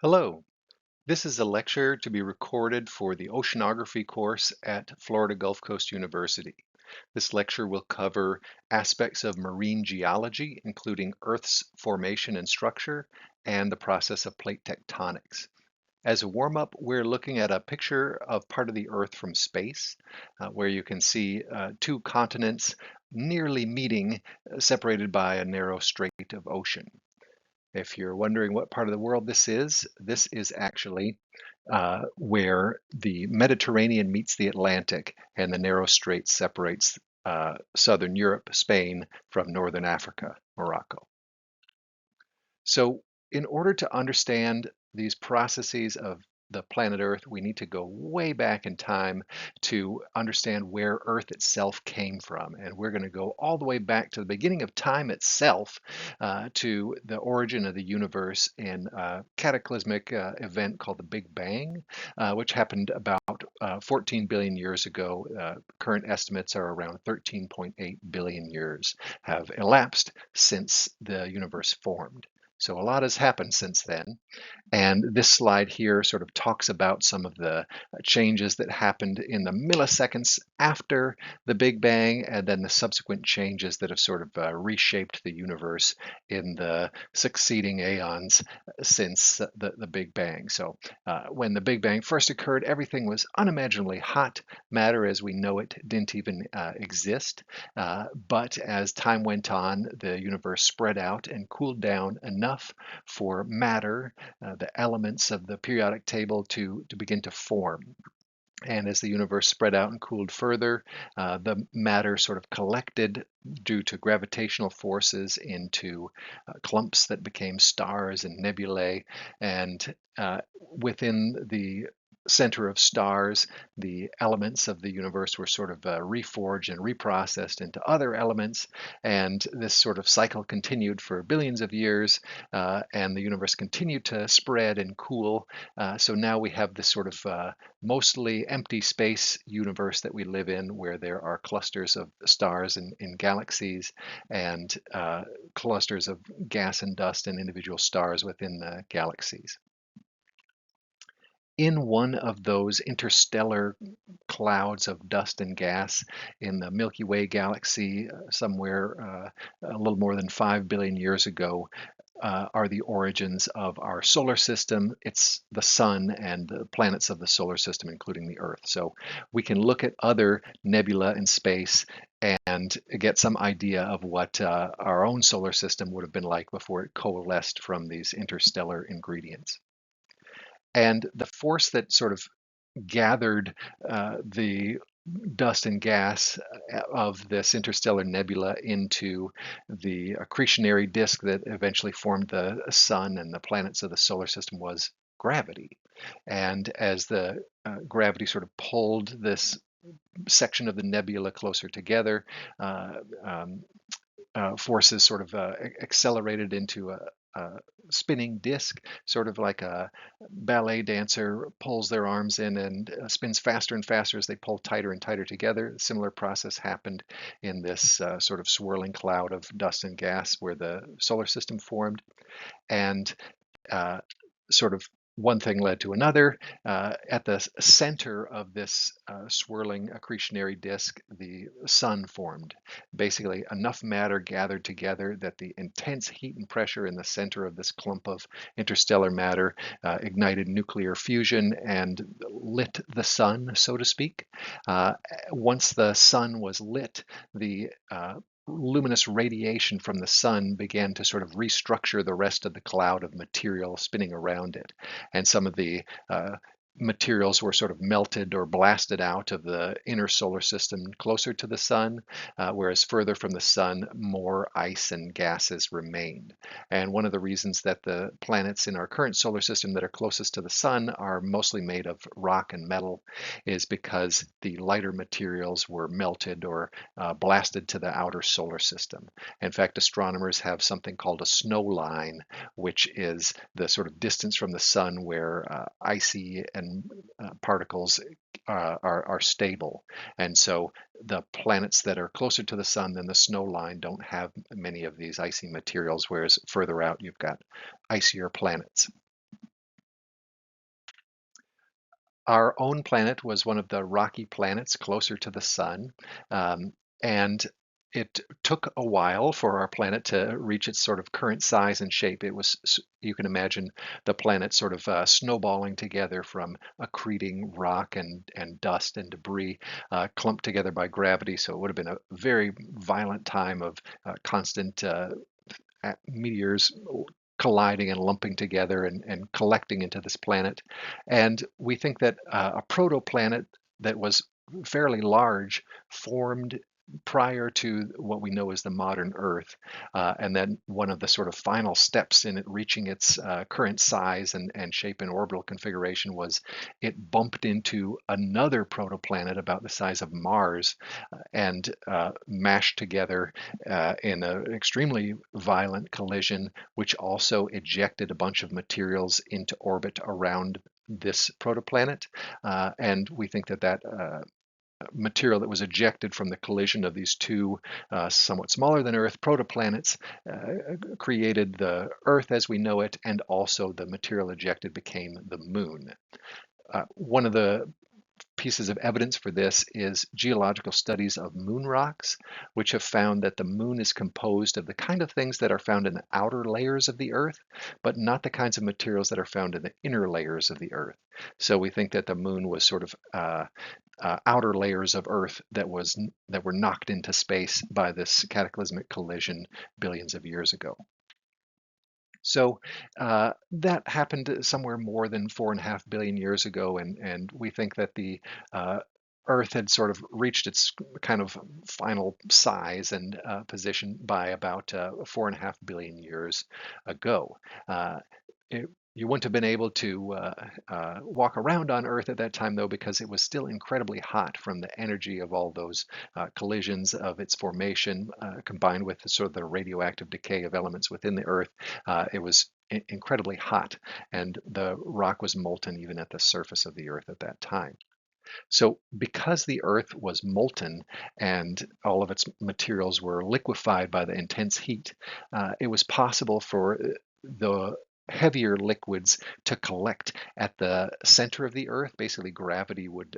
Hello, this is a lecture to be recorded for the Oceanography course at Florida Gulf Coast University. This lecture will cover aspects of marine geology, including Earth's formation and structure, and the process of plate tectonics. As a warm-up, we're looking at a picture of part of the Earth from space, where you can see two continents nearly meeting, separated by a narrow strait of ocean. If you're wondering what part of the world this is actually where the Mediterranean meets the Atlantic and the narrow strait separates southern Europe, Spain, from northern Africa, Morocco. So, in order to understand these processes of the planet Earth, we need to go way back in time to understand where Earth itself came from. And we're going to go all the way back to the beginning of time itself, to the origin of the universe in a cataclysmic event called the Big Bang, which happened about 14 billion years ago. Current estimates are around 13.8 billion years have elapsed since the universe formed. So a lot has happened since then. And this slide here sort of talks about some of the changes that happened in the milliseconds after the Big Bang, and then the subsequent changes that have sort of reshaped the universe in the succeeding aeons since the Big Bang. So when the Big Bang first occurred, everything was unimaginably hot. Matter as we know it didn't even exist. But as time went on, the universe spread out and cooled down enough for matter, the elements of the periodic table to begin to form. And as the universe spread out and cooled further, the matter sort of collected due to gravitational forces into clumps that became stars and nebulae. And within the center of stars, the elements of the universe were sort of reforged and reprocessed into other elements. And this sort of cycle continued for billions of years, and the universe continued to spread and cool. So now we have this sort of mostly empty space universe that we live in, where there are clusters of stars in galaxies, and clusters of gas and dust and individual stars within the galaxies. In one of those interstellar clouds of dust and gas in the Milky Way galaxy, somewhere a little more than 5 billion years ago, are the origins of our solar system. It's the sun and the planets of the solar system, including the Earth. So we can look at other nebula in space and get some idea of what our own solar system would have been like before it coalesced from these interstellar ingredients. And the force that sort of gathered the dust and gas of this interstellar nebula into the accretionary disk that eventually formed the sun and the planets of the solar system was gravity. And as the gravity sort of pulled this section of the nebula closer together, uh, um, forces sort of accelerated into a spinning disc, sort of like a ballet dancer pulls their arms in and spins faster and faster as they pull tighter and tighter together. A similar process happened in this sort of swirling cloud of dust and gas where the solar system formed. And uh, sort of one thing led to another. At the center of this swirling accretionary disk, the sun formed. Basically, enough matter gathered together that the intense heat and pressure in the center of this clump of interstellar matter ignited nuclear fusion and lit the sun, so to speak. Uh, Once the sun was lit, the luminous radiation from the sun began to sort of restructure the rest of the cloud of material spinning around it. And some of the materials were sort of melted or blasted out of the inner solar system closer to the sun, whereas further from the sun, more ice and gases remained. And one of the reasons that the planets in our current solar system that are closest to the sun are mostly made of rock and metal is because the lighter materials were melted or blasted to the outer solar system. In fact, astronomers have something called a snow line, which is the sort of distance from the sun where icy and particles are stable. And so the planets that are closer to the sun than the snow line don't have many of these icy materials, whereas further out you've got icier planets. Our own planet was one of the rocky planets closer to the sun, um, and it took a while for our planet to reach its sort of current size and shape. It was, you can imagine the planet sort of snowballing together from accreting rock and dust and debris clumped together by gravity. So it would have been a very violent time of constant meteors colliding and lumping together and collecting into this planet. And we think that a protoplanet that was fairly large formed prior to what we know as the modern Earth. And then one of the sort of final steps in it reaching its current size and shape and orbital configuration was it bumped into another protoplanet about the size of Mars and mashed together in an extremely violent collision, which also ejected a bunch of materials into orbit around this protoplanet. And we think that material that was ejected from the collision of these two somewhat smaller than Earth protoplanets created the Earth as we know it, and also the material ejected became the Moon. One of the pieces of evidence for this is geological studies of moon rocks, which have found that the moon is composed of the kind of things that are found in the outer layers of the Earth, but not the kinds of materials that are found in the inner layers of the Earth. So we think that the moon was sort of outer layers of Earth that were knocked into space by this cataclysmic collision billions of years ago. So that happened somewhere more than 4.5 billion years ago, and we think that the Earth had sort of reached its kind of final size and position by about 4.5 billion years ago. Uh, you wouldn't have been able to walk around on Earth at that time, though, because it was still incredibly hot from the energy of all those collisions of its formation, combined with the, sort of the radioactive decay of elements within the Earth. It was incredibly hot, and the rock was molten even at the surface of the Earth at that time. So, because the Earth was molten and all of its materials were liquefied by the intense heat, it was possible for the heavier liquids to collect at the center of the Earth. Basically, gravity would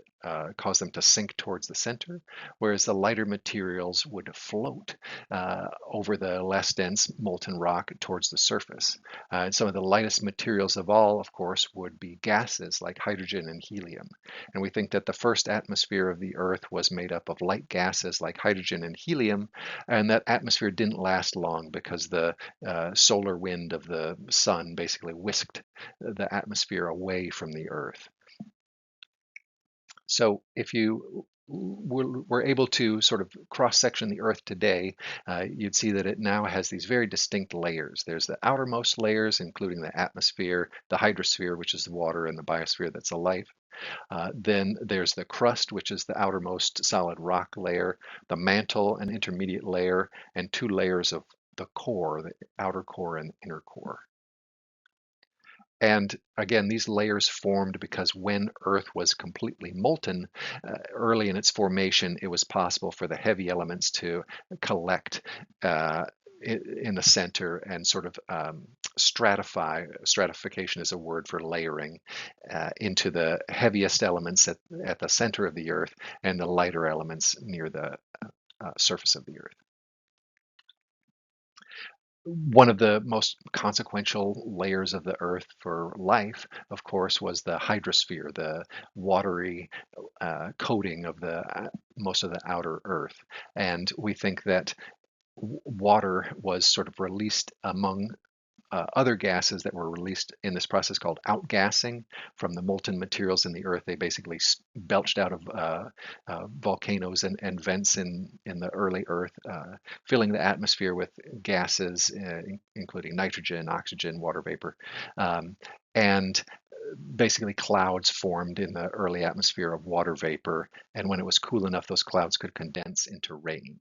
cause them to sink towards the center, whereas the lighter materials would float over the less dense molten rock towards the surface. And some of the lightest materials of all, of course, would be gases like hydrogen and helium. And we think that the first atmosphere of the Earth was made up of light gases like hydrogen and helium, and that atmosphere didn't last long because the solar wind of the sun basically whisked the atmosphere away from the Earth. So if you were able to sort of cross-section the Earth today, you'd see that it now has these very distinct layers. There's the outermost layers, including the atmosphere, the hydrosphere, which is the water, and the biosphere, that's the life. Then there's the crust, which is the outermost solid rock layer, the mantle, an intermediate layer, and two layers of the core, the outer core and inner core. And again, these layers formed because when Earth was completely molten, early in its formation, it was possible for the heavy elements to collect in the center and sort of stratify. Stratification is a word for layering into the heaviest elements at the center of the Earth and the lighter elements near the surface of the Earth. One of the most consequential layers of the Earth for life, of course, was the hydrosphere, the watery coating of the most of the outer Earth. And we think that water was sort of released among other gases that were released in this process called outgassing from the molten materials in the Earth. They basically belched out of volcanoes and vents in the early Earth, filling the atmosphere with gases, including nitrogen, oxygen, water vapor. And basically clouds formed in the early atmosphere of water vapor. And when it was cool enough, those clouds could condense into rain.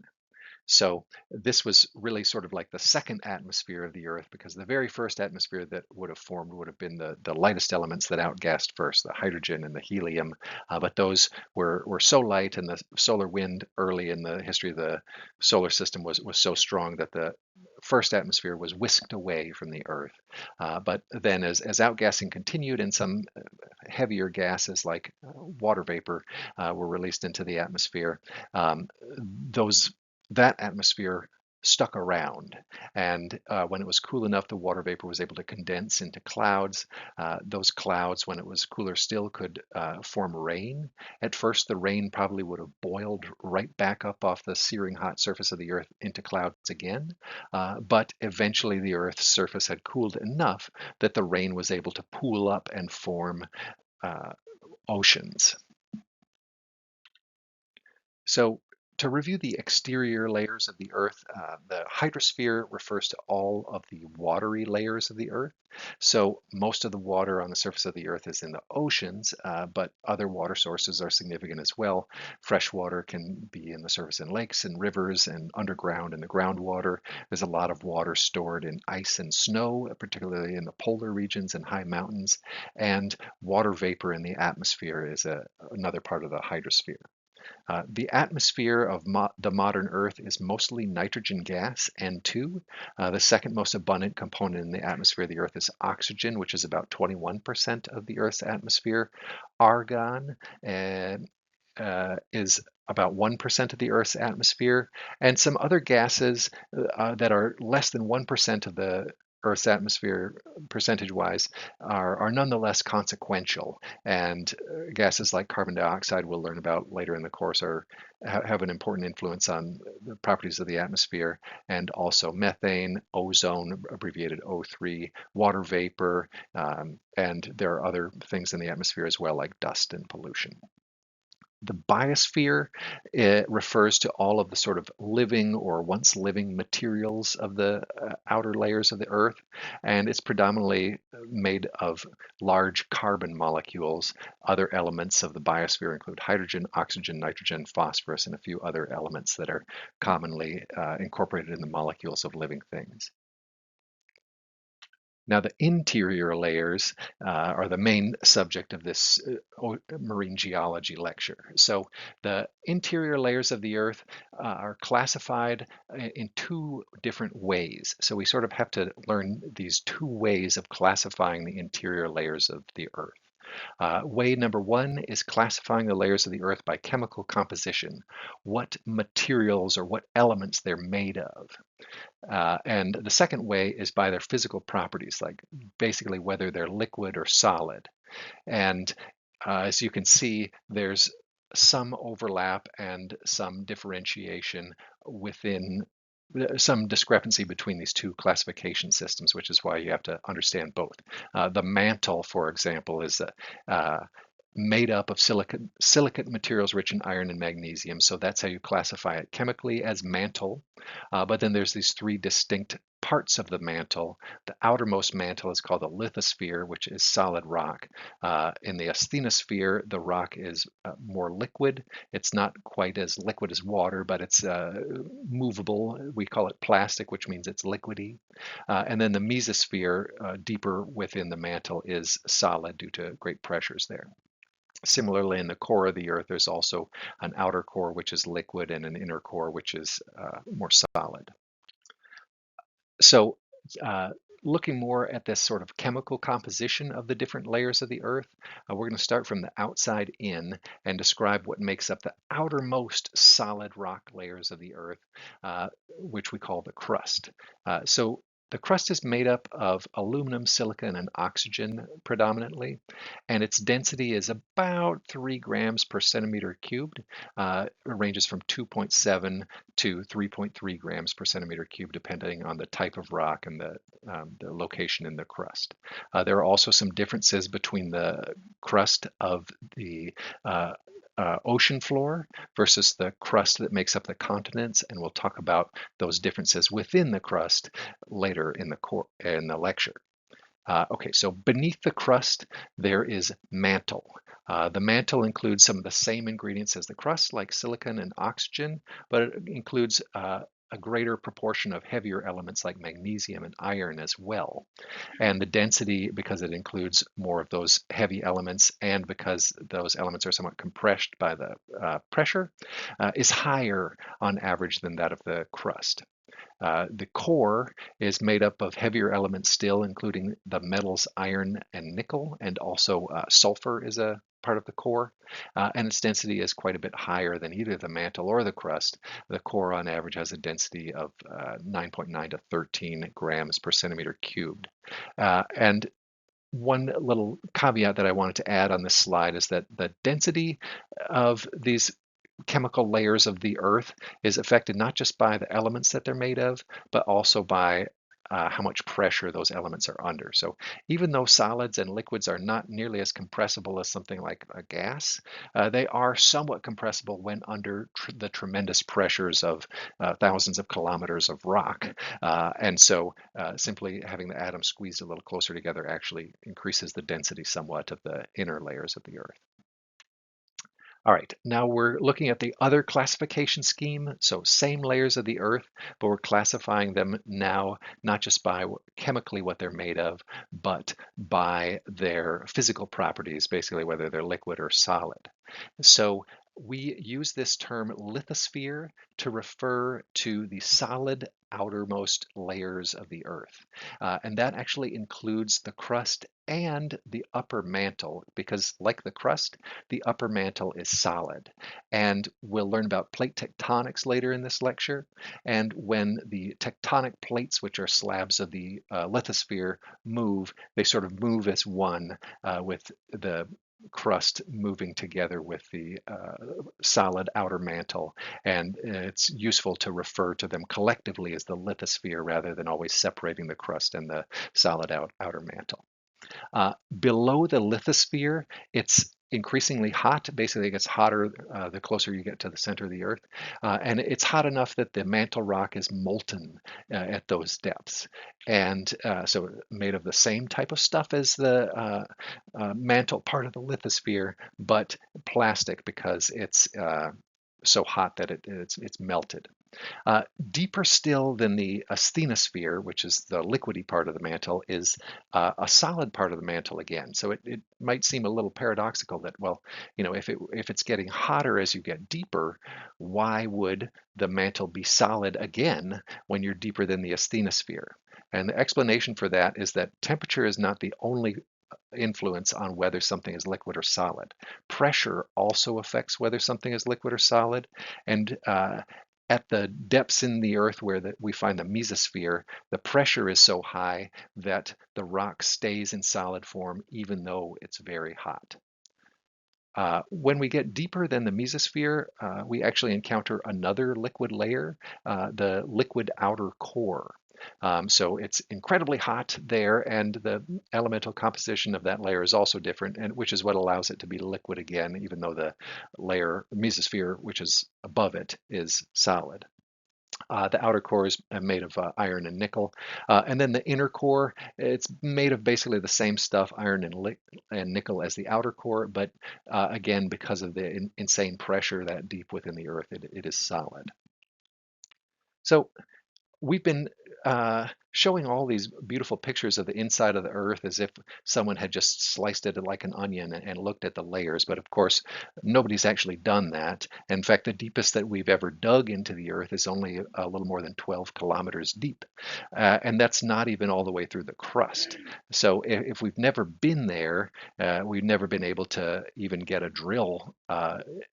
So this was really sort of like the second atmosphere of the Earth, because the very first atmosphere that would have formed would have been the lightest elements that outgassed first, the hydrogen and the helium. But those were so light, and the solar wind early in the history of the solar system was so strong that the first atmosphere was whisked away from the Earth. But then as outgassing continued and some heavier gases like water vapor were released into the atmosphere, um, those that atmosphere stuck around. And when it was cool enough, the water vapor was able to condense into clouds. Those clouds, when it was cooler still, could form rain. At first, the rain probably would have boiled right back up off the searing hot surface of the Earth into clouds again. But eventually, the Earth's surface had cooled enough that the rain was able to pool up and form uh, oceans. So to review the exterior layers of the Earth, the hydrosphere refers to all of the watery layers of the Earth. So most of the water on the surface of the Earth is in the oceans, but other water sources are significant as well. Fresh water can be in the surface in lakes and rivers and underground in the groundwater. There's a lot of water stored in ice and snow, particularly in the polar regions and high mountains. And water vapor in the atmosphere is another part of the hydrosphere. The atmosphere of the modern Earth is mostly nitrogen gas, N2. The second most abundant component in the atmosphere of the Earth is oxygen, which is about 21% of the Earth's atmosphere. Argon is about 1% of the Earth's atmosphere, and some other gases that are less than 1% of the Earth's atmosphere, percentage-wise, are nonetheless consequential. And gases like carbon dioxide, we'll learn about later in the course, have an important influence on the properties of the atmosphere, and also methane, ozone, abbreviated O3, water vapor, and there are other things in the atmosphere as well, like dust and pollution. The biosphere, it refers to all of the sort of living or once living materials of the outer layers of the Earth, and it's predominantly made of large carbon molecules. Other elements of the biosphere include hydrogen, oxygen, nitrogen, phosphorus, and a few other elements that are commonly incorporated in the molecules of living things. Now, the interior layers are the main subject of this marine geology lecture. So the interior layers of the Earth are classified in two different ways. So we sort of have to learn these two ways of classifying the interior layers of the Earth. Way number one is classifying the layers of the Earth by chemical composition, what materials or what elements they're made of. And the second way is by their physical properties, like basically whether they're liquid or solid. And as you can see, there's some overlap and some differentiation within some discrepancy between these two classification systems, which is why you have to understand both. The mantle, for example, is made up of silicate materials rich in iron and magnesium. So that's how you classify it chemically, as mantle. But then there's these three distinct parts of the mantle. The outermost mantle is called the lithosphere, which is solid rock. In the asthenosphere, the rock is more liquid. It's not quite as liquid as water, but it's movable. We call it plastic, which means it's liquidy. And then the mesosphere, deeper within the mantle, is solid due to great pressures there. Similarly, in the core of the Earth, there's also an outer core, which is liquid, and an inner core, which is more solid. So looking more at this sort of chemical composition of the different layers of the Earth, we're going to start from the outside in and describe what makes up the outermost solid rock layers of the Earth, which we call the crust. So the crust is made up of aluminum, silicon, and oxygen predominantly, and its density is about 3 grams per centimeter cubed. It ranges from 2.7 to 3.3 grams per centimeter cubed, depending on the type of rock and the location in the crust. There are also some differences between the crust of the ocean floor versus the crust that makes up the continents, and we'll talk about those differences within the crust later in the lecture. Okay, so beneath the crust, there is mantle. The mantle includes some of the same ingredients as the crust, like silicon and oxygen, but it includes a greater proportion of heavier elements like magnesium and iron as well. And the density, because it includes more of those heavy elements and because those elements are somewhat compressed by the pressure, is higher on average than that of the crust. The core is made up of heavier elements still, including the metals iron and nickel, and also sulfur is a part of the core, and its density is quite a bit higher than either the mantle or the crust. The core on average has a density of 9.9 to 13 grams per centimeter cubed. And one little caveat that I wanted to add on this slide is that the density of these chemical layers of the earth is affected not just by the elements that they're made of, but also by how much pressure those elements are under. So even though solids and liquids are not nearly as compressible as something like a gas, they are somewhat compressible when under the tremendous pressures of thousands of kilometers of rock. And so simply having the atoms squeezed a little closer together actually increases the density somewhat of the inner layers of the earth. All right, now we're looking at the other classification scheme. So same layers of the Earth, but we're classifying them now not just by chemically what they're made of, but by their physical properties, basically whether they're liquid or solid. So we use this term lithosphere to refer to the solid outermost layers of the Earth. And that actually includes the crust and the upper mantle, because like the crust, the upper mantle is solid. And we'll learn about plate tectonics later in this lecture. And when the tectonic plates, which are slabs of the lithosphere, move, they sort of move as one, with the crust moving together with the solid outer mantle. And it's useful to refer to them collectively as the lithosphere rather than always separating the crust and the solid outer mantle. Below the lithosphere, it's increasingly hot. Basically, it gets hotter the closer you get to the center of the Earth. And it's hot enough that the mantle rock is molten at those depths. And so made of the same type of stuff as the mantle part of the lithosphere, but plastic because it's so hot that it's melted. Deeper still than the asthenosphere, which is the liquidy part of the mantle, is a solid part of the mantle again. So it might seem a little paradoxical that, well, if it's getting hotter as you get deeper, why would the mantle be solid again when you're deeper than the asthenosphere? And the explanation for that is that temperature is not the only influence on whether something is liquid or solid. Pressure also affects whether something is liquid or solid. And at the depths in the earth where we find the mesosphere, the pressure is so high that the rock stays in solid form even though it's very hot. When we get deeper than the mesosphere, we actually encounter another liquid layer, the liquid outer core. So it's incredibly hot there, and the elemental composition of that layer is also different, and which is what allows it to be liquid again, even though the layer, mesosphere, which is above it, is solid. The outer core is made of iron and nickel. And then the inner core, it's made of basically the same stuff, iron and nickel, as the outer core, but again, because of the insane pressure that deep within the earth, it is solid. So we've been showing all these beautiful pictures of the inside of the earth as if someone had just sliced it like an onion and looked at the layers. But of course, nobody's actually done that. In fact, the deepest that we've ever dug into the earth is only a little more than 12 kilometers deep. And that's not even all the way through the crust. So if we've never been there, we've never been able to even get a drill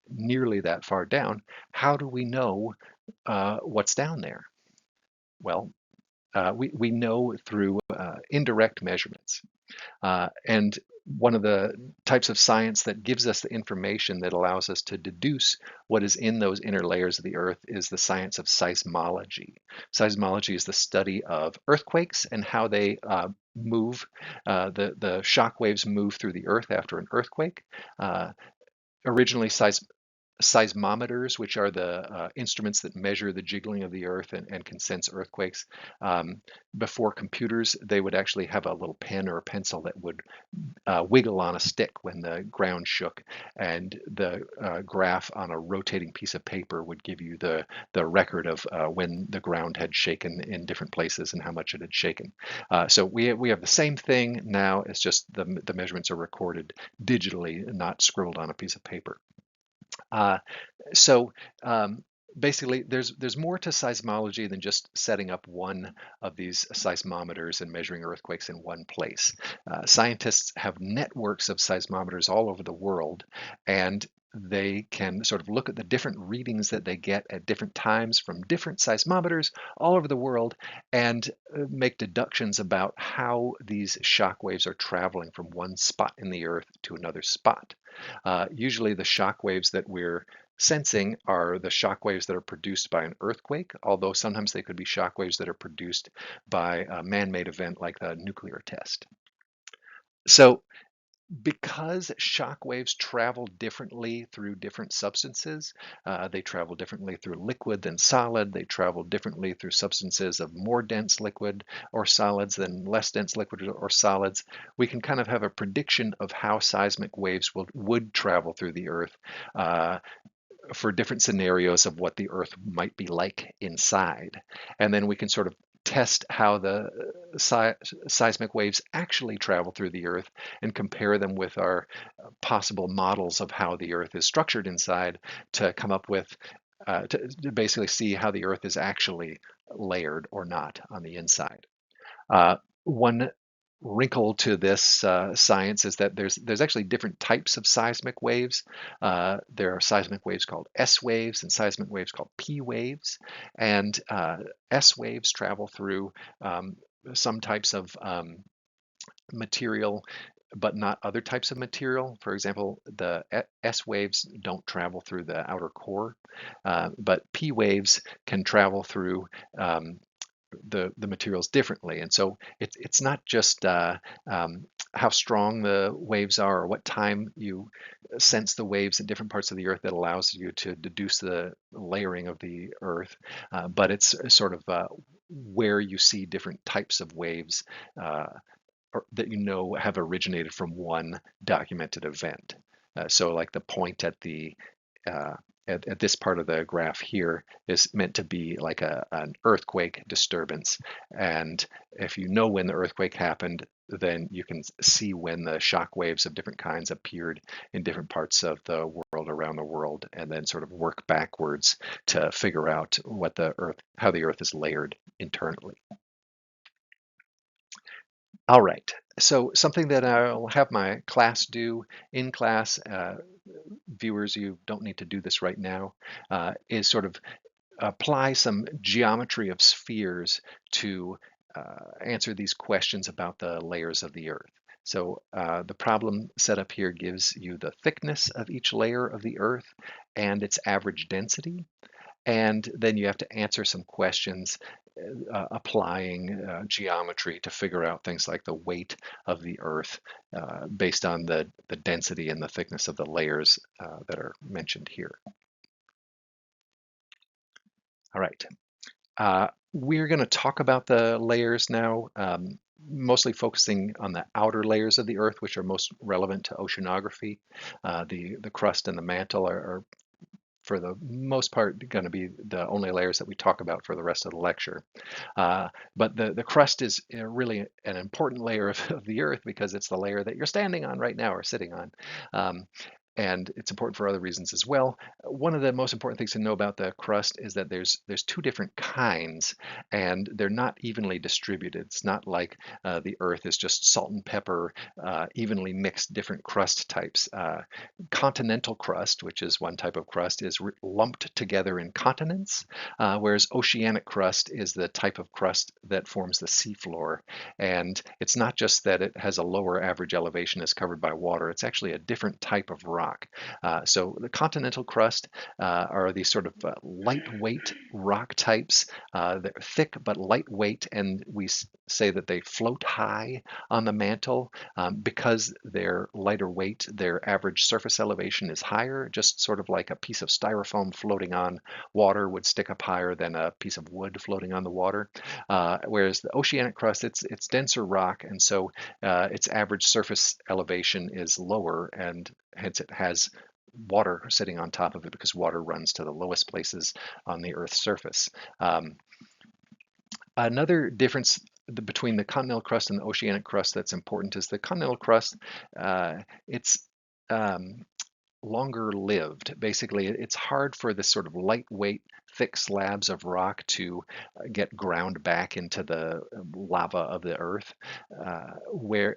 nearly that far down. How do we know what's down there? Well, we know through indirect measurements. And one of the types of science that gives us the information that allows us to deduce what is in those inner layers of the earth is the science of seismology. Seismology is the study of earthquakes and how they move, the shock waves move through the earth after an earthquake. Originally, seismometers, which are the instruments that measure the jiggling of the earth and can sense earthquakes. Before computers, they would actually have a little pen or a pencil that would wiggle on a stick when the ground shook, and the graph on a rotating piece of paper would give you the record of when the ground had shaken in different places and how much it had shaken. So we have the same thing now. It's just the measurements are recorded digitally, not scribbled on a piece of paper. So Basically, there's more to seismology than just setting up one of these seismometers and measuring earthquakes in one place. Scientists have networks of seismometers all over the world, and they can sort of look at the different readings that they get at different times from different seismometers all over the world and make deductions about how these shock waves are traveling from one spot in the earth to another spot. Usually the shock waves that we're sensing are the shock waves that are produced by an earthquake, although sometimes they could be shock waves that are produced by a man-made event like a nuclear test. So because shock waves travel differently through different substances, they travel differently through liquid than solid, they travel differently through substances of more dense liquid or solids than less dense liquid or solids, we can kind of have a prediction of how seismic waves would travel through the Earth uh, for different scenarios of what the Earth might be like inside. And then we can sort of test how the seismic waves actually travel through the Earth and compare them with our possible models of how the Earth is structured inside to come up with, to basically see how the Earth is actually layered or not on the inside. One wrinkle to this science is that there's actually different types of seismic waves. There are seismic waves called S waves and seismic waves called P waves. And S waves travel through some types of material, but not other types of material. For example, the S waves don't travel through the outer core, but P waves can travel through um, the materials differently. And so it's not just how strong the waves are or what time you sense the waves in different parts of the earth that allows you to deduce the layering of the earth, but it's sort of where you see different types of waves uh, or that you know have originated from one documented event. So like the point at the uh, at this part of the graph here is meant to be like an earthquake disturbance. And if you know when the earthquake happened, then you can see when the shock waves of different kinds appeared in different parts of the world around the world, and then sort of work backwards to figure out what the earth, how the earth is layered internally. All right. So something that I'll have my class do in class, viewers, you don't need to do this right now, is sort of apply some geometry of spheres to answer these questions about the layers of the Earth. So the problem set up here gives you the thickness of each layer of the Earth and its average density. And then you have to answer some questions applying geometry to figure out things like the weight of the Earth based on the density and the thickness of the layers that are mentioned here. All right. We're going to talk about the layers now, mostly focusing on the outer layers of the Earth, which are most relevant to oceanography. The crust and the mantle are for the most part, going to be the only layers that we talk about for the rest of the lecture. But the crust is really an important layer of the Earth because it's the layer that you're standing on right now or sitting on. Um, and it's important for other reasons as well. One of the most important things to know about the crust is that there's two different kinds, and they're not evenly distributed. It's not like the Earth is just salt and pepper, evenly mixed different crust types. Continental crust, which is one type of crust, is lumped together in continents, whereas oceanic crust is the type of crust that forms the seafloor. And it's not just that it has a lower average elevation, is covered by water, it's actually a different type of rock. So the continental crust are these sort of lightweight rock types. They're thick but lightweight, and we say that they float high on the mantle because they're lighter weight. Their average surface elevation is higher, just sort of like a piece of styrofoam floating on water would stick up higher than a piece of wood floating on the water. Whereas the oceanic crust, it's denser rock, and so its average surface elevation is lower, and hence it has water sitting on top of it because water runs to the lowest places on the Earth's surface. Another difference between the continental crust and the oceanic crust that's important is the continental crust, it's um, longer lived. Basically, it's hard for this sort of lightweight, thick slabs of rock to get ground back into the lava of the earth,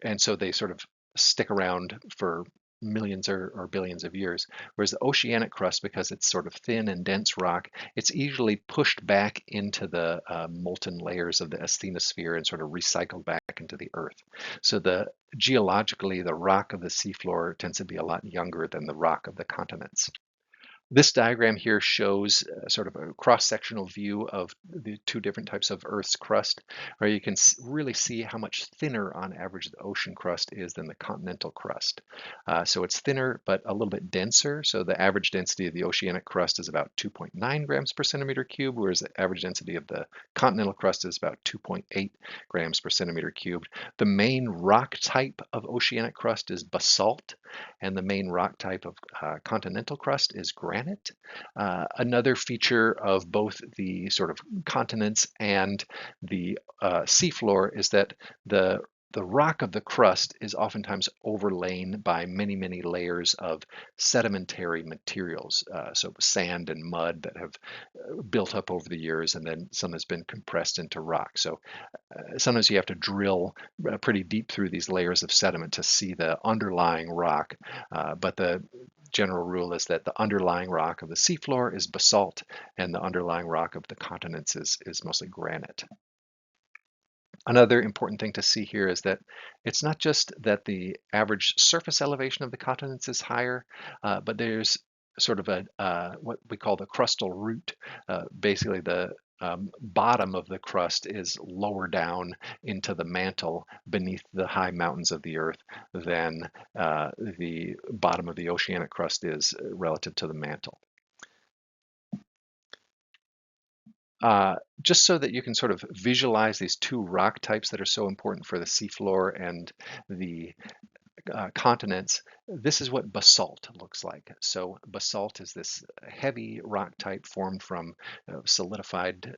and so they sort of stick around for millions or billions of years. Whereas the oceanic crust, because it's sort of thin and dense rock, it's easily pushed back into the molten layers of the asthenosphere and sort of recycled back into the earth. So geologically, the rock of the seafloor tends to be a lot younger than the rock of the continents. This diagram here shows sort of a cross-sectional view of the two different types of Earth's crust, where you can really see how much thinner on average the ocean crust is than the continental crust. So it's thinner, but a little bit denser. So the average density of the oceanic crust is about 2.9 grams per centimeter cubed, whereas the average density of the continental crust is about 2.8 grams per centimeter cubed. The main rock type of oceanic crust is basalt, and the main rock type of continental crust is granite. Another feature of both the sort of continents and the seafloor is that the the rock of the crust is oftentimes overlain by many, many layers of sedimentary materials, so sand and mud that have built up over the years, and then some has been compressed into rock. So sometimes you have to drill pretty deep through these layers of sediment to see the underlying rock. But the general rule is that the underlying rock of the seafloor is basalt, and the underlying rock of the continents is mostly granite. Another important thing to see here is that it's not just that the average surface elevation of the continents is higher, but there's sort of what we call the crustal root. Basically, the bottom of the crust is lower down into the mantle beneath the high mountains of the earth than the bottom of the oceanic crust is relative to the mantle. Just so that you can sort of visualize these two rock types that are so important for the seafloor and the continents, this is what basalt looks like. So basalt is this heavy rock type formed from solidified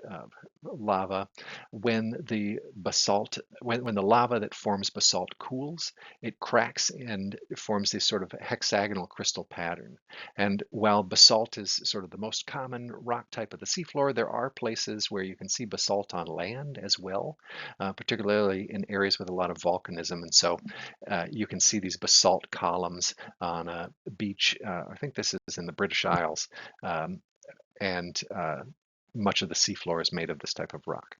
lava. When when the lava that forms basalt cools, it cracks and it forms this sort of hexagonal crystal pattern. And while basalt is sort of the most common rock type of the seafloor, there are places where you can see basalt on land as well, particularly in areas with a lot of volcanism. And so you can see these basalt columns on a beach. I think this is in the British Isles, and much of the seafloor is made of this type of rock.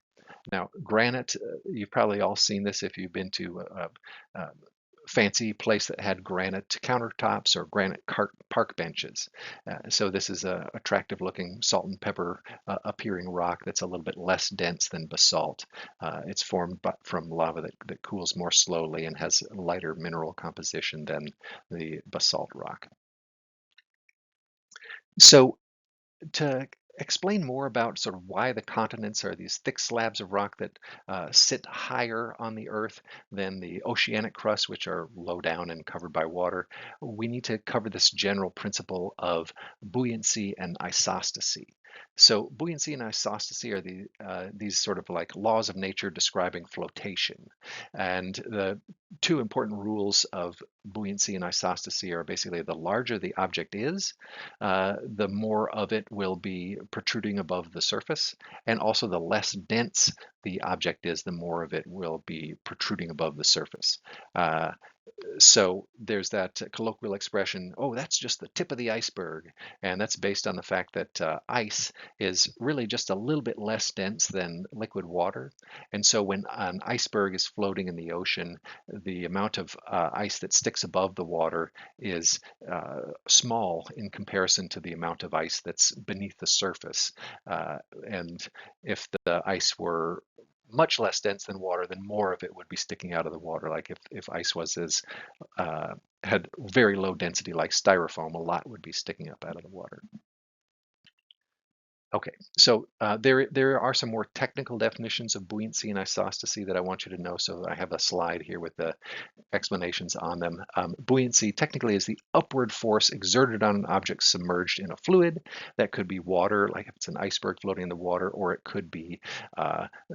Now, granite, you've probably all seen this if you've been to a fancy place that had granite countertops or granite park benches. So this is a attractive looking salt and pepper appearing rock that's a little bit less dense than basalt. It's formed from lava that cools more slowly and has lighter mineral composition than the basalt rock. So to explain more about sort of why the continents are these thick slabs of rock that sit higher on the Earth than the oceanic crust, which are low down and covered by water, we need to cover this general principle of buoyancy and isostasy. So buoyancy and isostasy are these sort of like laws of nature describing flotation. And the two important rules of buoyancy and isostasy are basically the larger the object is, the more of it will be protruding above the surface, and also the less dense the object is, the more of it will be protruding above the surface. So there's that colloquial expression, oh, that's just the tip of the iceberg. And that's based on the fact that ice is really just a little bit less dense than liquid water. And so when an iceberg is floating in the ocean, the amount of ice that sticks above the water is small in comparison to the amount of ice that's beneath the surface. And if the ice were much less dense than water, then more of it would be sticking out of the water. Like if ice was had very low density like styrofoam, a lot would be sticking up out of the water. Okay, so there are some more technical definitions of buoyancy and isostasy that I want you to know. So I have a slide here with the explanations on them. Buoyancy technically is the upward force exerted on an object submerged in a fluid. That could be water, like if it's an iceberg floating in the water, or it could be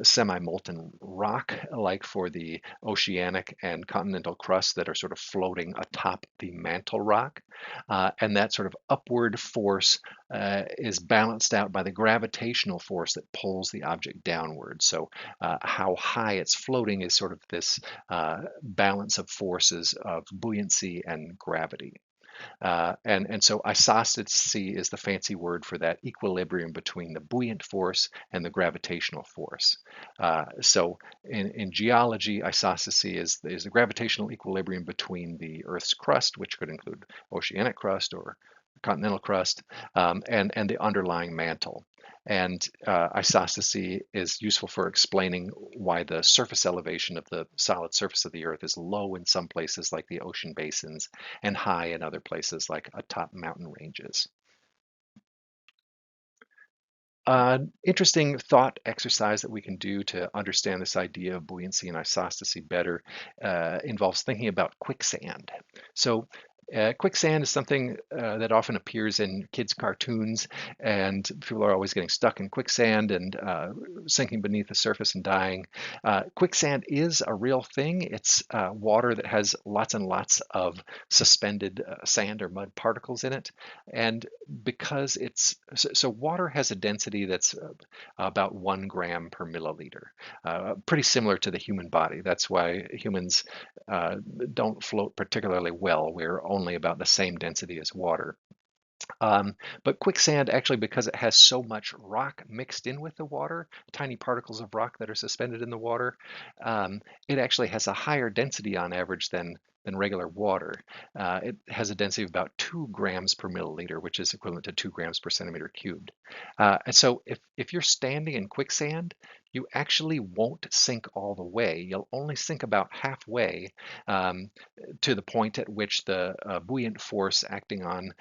semi-molten rock, like for the oceanic and continental crust that are sort of floating atop the mantle rock. And that sort of upward force is balanced out by the gravitational force that pulls the object downward. So how high it's floating is sort of this balance of forces of buoyancy and gravity. And so isostasy is the fancy word for that equilibrium between the buoyant force and the gravitational force. So in geology, isostasy is the gravitational equilibrium between the Earth's crust, which could include oceanic crust or continental crust, and the underlying mantle. And isostasy is useful for explaining why the surface elevation of the solid surface of the Earth is low in some places like the ocean basins and high in other places like atop mountain ranges. Interesting thought exercise that we can do to understand this idea of buoyancy and isostasy better involves thinking about quicksand. So quicksand is something that often appears in kids' cartoons, and people are always getting stuck in quicksand and sinking beneath the surface and dying. Quicksand is a real thing. It's water that has lots and lots of suspended sand or mud particles in it. And because so water has a density that's about 1 gram per milliliter, pretty similar to the human body. That's why humans uh, don't float particularly well. We're only about the same density as water. But quicksand, actually, because it has so much rock mixed in with the water, tiny particles of rock that are suspended in the water, it actually has a higher density on average than regular water. It has a density of about 2 grams per milliliter, which is equivalent to 2 grams per centimeter cubed. And so if you're standing in quicksand, you actually won't sink all the way. You'll only sink about halfway um, to the point at which the buoyant force acting on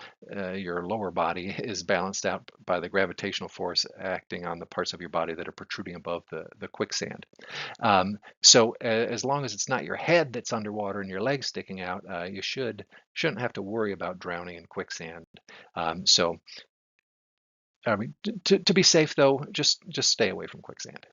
your lower body is balanced out by the gravitational force acting on the parts of your body that are protruding above the quicksand. So as long as it's not your head that's underwater and your legs sticking out, you shouldn't have to worry about drowning in quicksand. So I mean, to be safe though, just stay away from quicksand.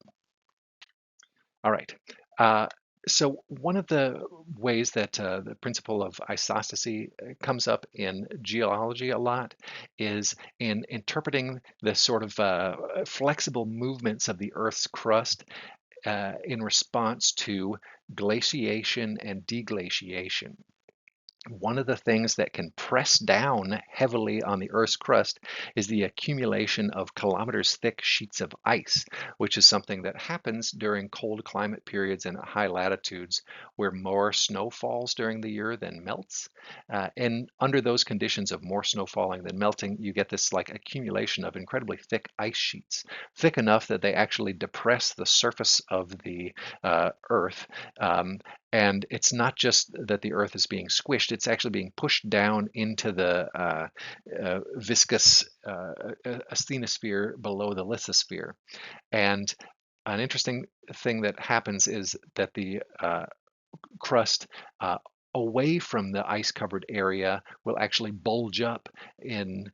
All right. Uh, so one of the ways that the principle of isostasy comes up in geology a lot is in interpreting the sort of flexible movements of the Earth's crust in response to glaciation and deglaciation. One of the things that can press down heavily on the Earth's crust is the accumulation of kilometers thick sheets of ice, which is something that happens during cold climate periods and at high latitudes where more snow falls during the year than melts. And under those conditions of more snow falling than melting, you get this like accumulation of incredibly thick ice sheets, thick enough that they actually depress the surface of the Earth. And it's not just that the Earth is being squished, it's actually being pushed down into the viscous asthenosphere below the lithosphere. And an interesting thing that happens is that the crust away from the ice covered area will actually bulge up in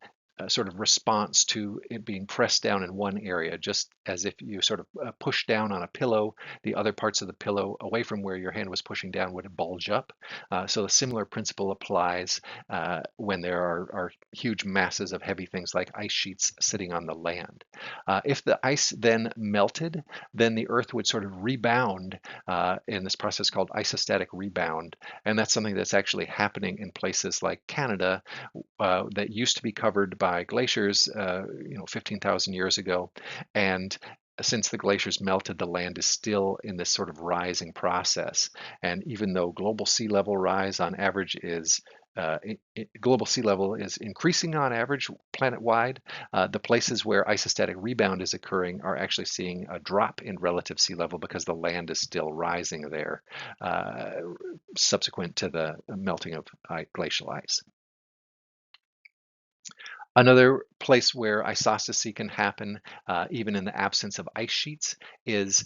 sort of response to it being pressed down in one area, just as if you sort of push down on a pillow, the other parts of the pillow away from where your hand was pushing down would bulge up. So a similar principle applies when there are huge masses of heavy things like ice sheets sitting on the land. If the ice then melted, then the Earth would sort of rebound in this process called isostatic rebound. And that's something that's actually happening in places like Canada that used to be covered by glaciers, 15,000 years ago. And since the glaciers melted, the land is still in this sort of rising process. And even though global sea level rise on average is global sea level is increasing on average planet-wide, the places where isostatic rebound is occurring are actually seeing a drop in relative sea level because the land is still rising there, subsequent to the melting of glacial ice. Another place where isostasy can happen, even in the absence of ice sheets, is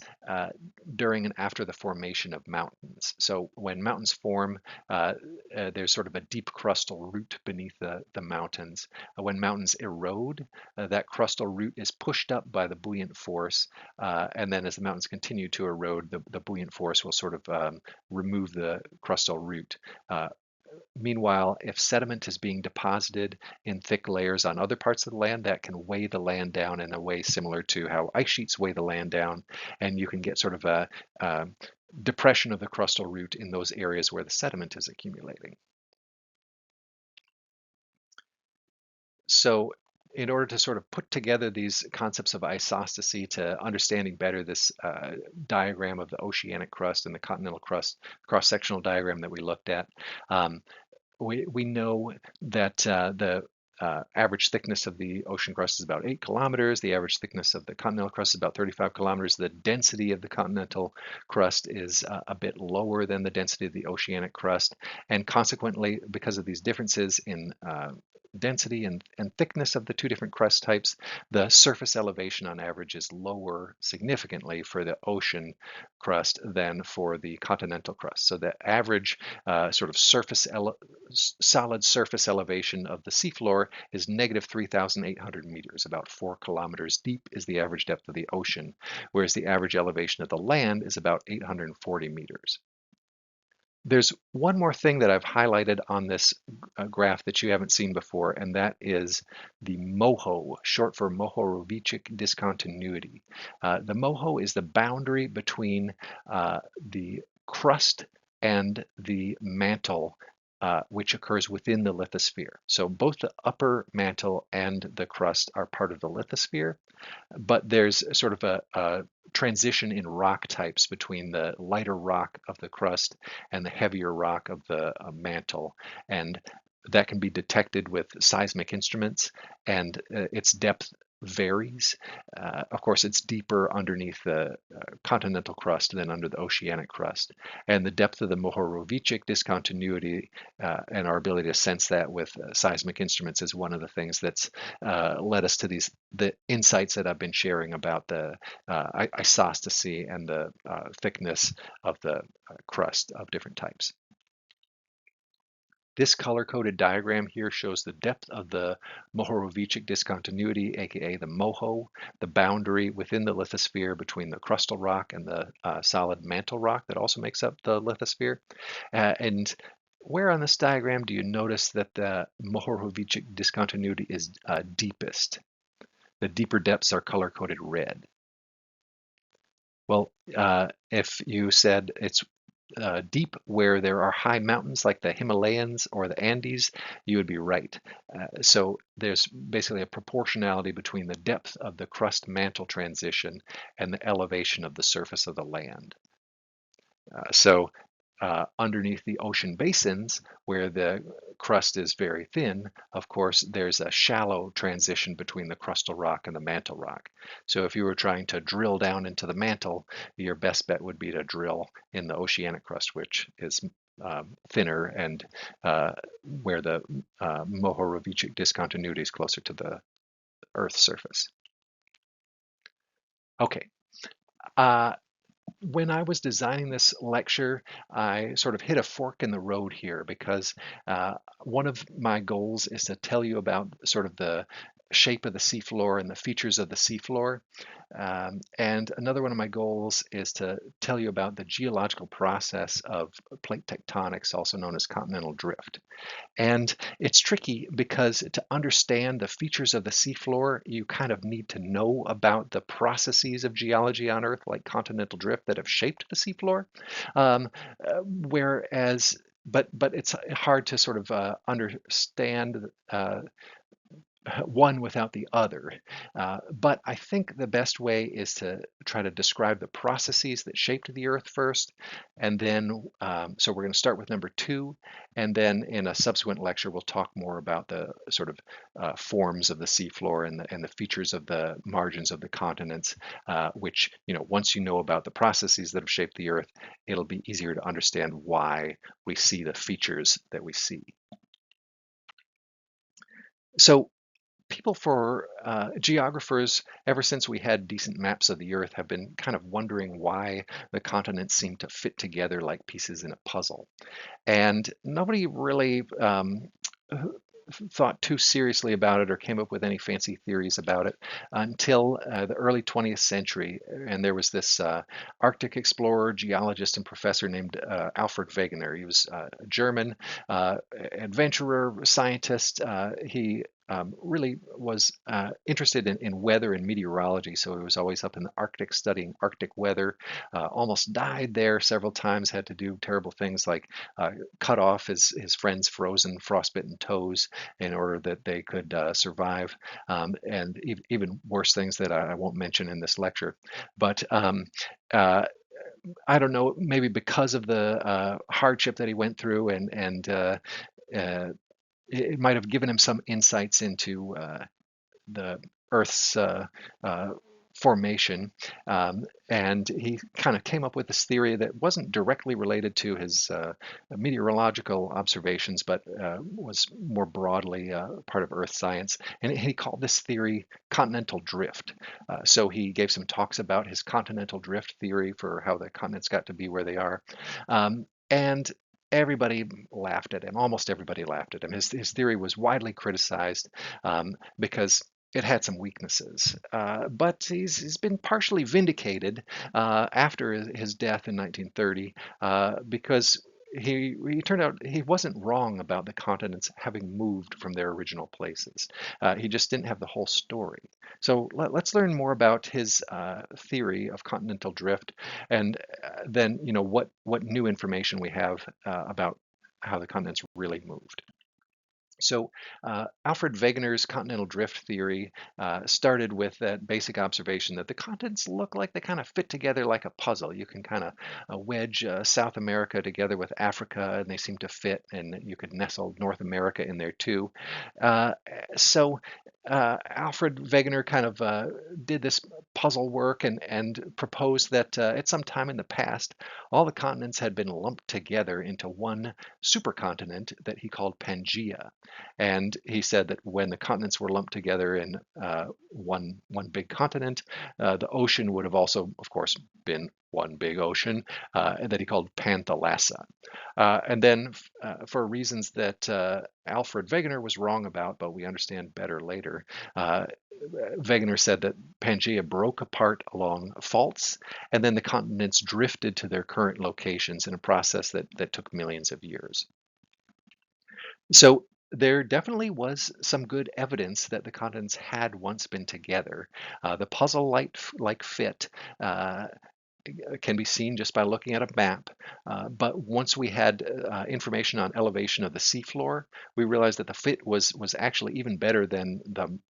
during and after the formation of mountains. So when mountains form, there's sort of a deep crustal root beneath the mountains. When mountains erode, that crustal root is pushed up by the buoyant force, and then as the mountains continue to erode, the buoyant force will sort of remove the crustal root. Meanwhile, if sediment is being deposited in thick layers on other parts of the land, that can weigh the land down in a way similar to how ice sheets weigh the land down, and you can get sort of a depression of the crustal root in those areas where the sediment is accumulating. So in order to sort of put together these concepts of isostasy to understanding better this diagram of the oceanic crust and the continental crust cross-sectional diagram that we looked at, um, we know that the average thickness of the ocean crust is about 8 kilometers. The average thickness of the continental crust is about 35 kilometers. The density of the continental crust is a bit lower than the density of the oceanic crust. And consequently, because of these differences in density and thickness of the two different crust types, the surface elevation on average is lower significantly for the ocean crust than for the continental crust. So the average sort of solid surface elevation of the seafloor is negative 3,800 meters, about 4 kilometers deep is the average depth of the ocean, whereas the average elevation of the land is about 840 meters. There's one more thing that I've highlighted on this graph that you haven't seen before, and that is the MOHO, short for Mohorovičić discontinuity. The MOHO is the boundary between the crust and the mantle, which occurs within the lithosphere. So both the upper mantle and the crust are part of the lithosphere, but there's sort of a transition in rock types between the lighter rock of the crust and the heavier rock of the mantle. And that can be detected with seismic instruments, and its depth varies. Of course, it's deeper underneath the continental crust than under the oceanic crust. And the depth of the Mohorovičić discontinuity and our ability to sense that with seismic instruments is one of the things that's led us to the insights that I've been sharing about the isostasy and the thickness of the crust of different types. This color-coded diagram here shows the depth of the Mohorovičić discontinuity, aka the MOHO, the boundary within the lithosphere between the crustal rock and the solid mantle rock that also makes up the lithosphere. And where on this diagram do you notice that the Mohorovičić discontinuity is deepest? The deeper depths are color-coded red. Well, if you said it's deep where there are high mountains like the Himalayas or the Andes, you would be right. So there's basically a proportionality between the depth of the crust-mantle transition and the elevation of the surface of the land. So underneath the ocean basins, where the crust is very thin, of course, there's a shallow transition between the crustal rock and the mantle rock. So if you were trying to drill down into the mantle, your best bet would be to drill in the oceanic crust, which is thinner and where the Mohorovičić discontinuity is closer to the Earth's surface. Okay. When I was designing this lecture, I sort of hit a fork in the road here because one of my goals is to tell you about sort of the shape of the seafloor and the features of the seafloor. And another one of my goals is to tell you about the geological process of plate tectonics, also known as continental drift. And it's tricky because to understand the features of the seafloor, you kind of need to know about the processes of geology on Earth, like continental drift, that have shaped the seafloor. But it's hard to sort of understand one without the other. But I think the best way is to try to describe the processes that shaped the Earth first, and then, so we're going to start with number 2, and then in a subsequent lecture, we'll talk more about the sort of forms of the seafloor and the features of the margins of the continents, which, once you know about the processes that have shaped the Earth, it'll be easier to understand why we see the features that we see. So People for geographers, ever since we had decent maps of the Earth, have been kind of wondering why the continents seem to fit together like pieces in a puzzle. And nobody really thought too seriously about it or came up with any fancy theories about it until the early 20th century. And there was this Arctic explorer, geologist, and professor named Alfred Wegener. He was a German adventurer, scientist. He really was interested in weather and meteorology, so he was always up in the Arctic studying Arctic weather. Almost died there several times, had to do terrible things like cut off his friends' frozen, frostbitten toes in order that they could survive, and even worse things that I won't mention in this lecture. But uh, I don't know, maybe because of the hardship that he went through, uh, it might have given him some insights into the Earth's uh, formation. And he kind of came up with this theory that wasn't directly related to his meteorological observations, but was more broadly part of Earth science. And he called this theory continental drift. So he gave some talks about his continental drift theory for how the continents got to be where they are. And everybody laughed at him. Almost everybody laughed at him. His theory was widely criticized because it had some weaknesses, but he's been partially vindicated after his death in 1930 because he turned out he wasn't wrong about the continents having moved from their original places. He just didn't have the whole story. So let's learn more about his theory of continental drift, and then what new information we have about how the continents really moved. So, Alfred Wegener's continental drift theory started with that basic observation that the continents look like they kind of fit together like a puzzle. You can kind of wedge South America together with Africa, and they seem to fit, and you could nestle North America in there too. Uh, so, Alfred Wegener kind of did this puzzle work and proposed that at some time in the past, all the continents had been lumped together into one supercontinent that he called Pangaea. And he said that when the continents were lumped together in one big continent, the ocean would have also, of course, been one big ocean that he called Panthalassa. And then, for reasons that Alfred Wegener was wrong about, but we understand better later, Wegener said that Pangaea broke apart along faults, and then the continents drifted to their current locations in a process that took millions of years. So there definitely was some good evidence that the continents had once been together. The puzzle-like fit can be seen just by looking at a map. But once we had information on elevation of the seafloor, we realized that the fit was actually even better than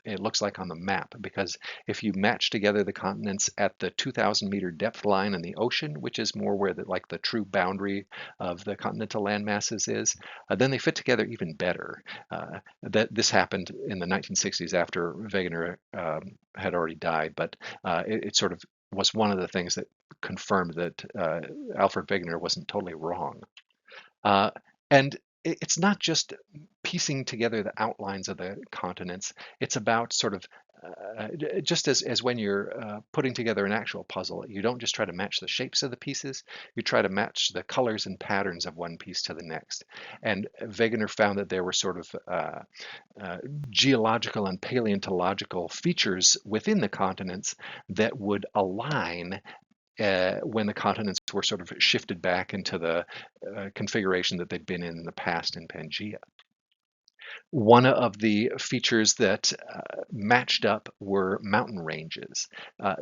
it looks like on the map. Because if you match together the continents at the 2,000-meter depth line in the ocean, which is more where the true boundary of the continental land masses is, then they fit together even better. That this happened in the 1960s after Wegener had already died, but it sort of was one of the things that confirmed that Alfred Wegener wasn't totally wrong. Uh, and it's not just piecing together the outlines of the continents. It's about sort of just as when you're putting together an actual puzzle, you don't just try to match the shapes of the pieces, you try to match the colors and patterns of one piece to the next. And Wegener found that there were sort of geological and paleontological features within the continents that would align when the continents were sort of shifted back into the configuration that they'd been in the past in Pangaea. One of the features that matched up were mountain ranges.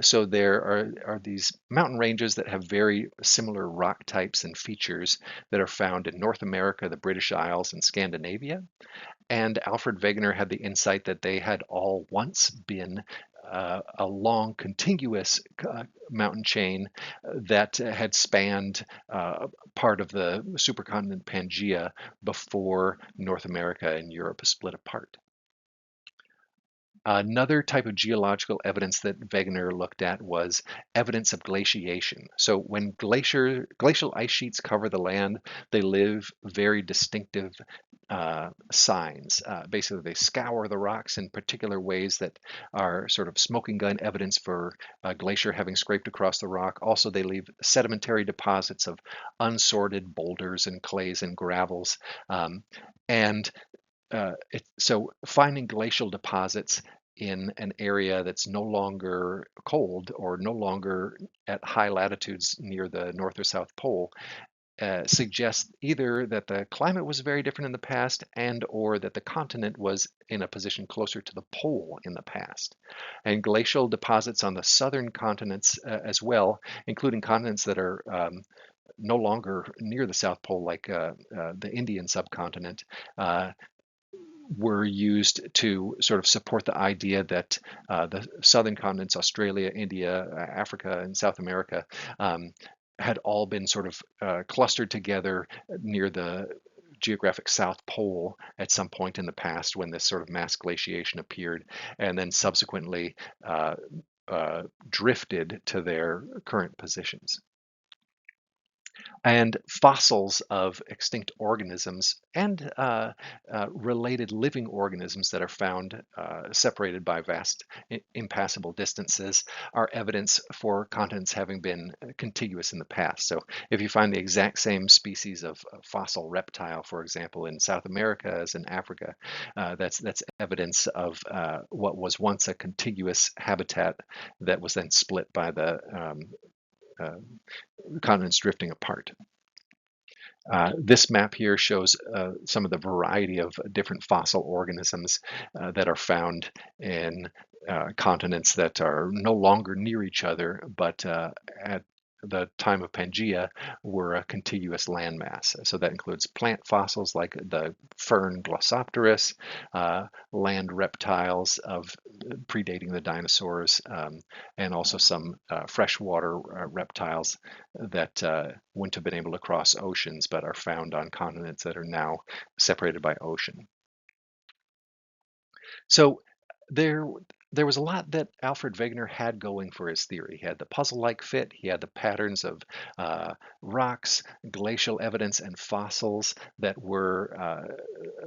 So there are these mountain ranges that have very similar rock types and features that are found in North America, the British Isles, and Scandinavia. And Alfred Wegener had the insight that they had all once been a long, contiguous mountain chain that had spanned part of the supercontinent Pangaea before North America and Europe split apart. Another type of geological evidence that Wegener looked at was evidence of glaciation. So when glacial ice sheets cover the land, they leave very distinctive signs. Basically, they scour the rocks in particular ways that are sort of smoking gun evidence for a glacier having scraped across the rock. Also, they leave sedimentary deposits of unsorted boulders and clays and gravels. And so finding glacial deposits in an area that's no longer cold or no longer at high latitudes near the North or South Pole suggests either that the climate was very different in the past and or that the continent was in a position closer to the pole in the past. And glacial deposits on the southern continents as well, including continents that are no longer near the South Pole, like the Indian subcontinent, were used to sort of support the idea that the southern continents, Australia, India, Africa, and South America, had all been sort of clustered together near the geographic South Pole at some point in the past when this sort of mass glaciation appeared, and then subsequently drifted to their current positions. And fossils of extinct organisms and related living organisms that are found separated by vast impassable distances are evidence for continents having been contiguous in the past. So if you find the exact same species of fossil reptile, for example, in South America as in Africa, that's evidence of what was once a contiguous habitat that was then split by the continents drifting apart. This map here shows some of the variety of different fossil organisms that are found in continents that are no longer near each other, but at the time of Pangaea were a contiguous landmass. So that includes plant fossils like the fern Glossopteris, land reptiles of predating the dinosaurs, and also some freshwater reptiles that wouldn't have been able to cross oceans but are found on continents that are now separated by ocean. So there, there was a lot that Alfred Wegener had going for his theory. He had the puzzle-like fit, he had the patterns of rocks, glacial evidence, and fossils that were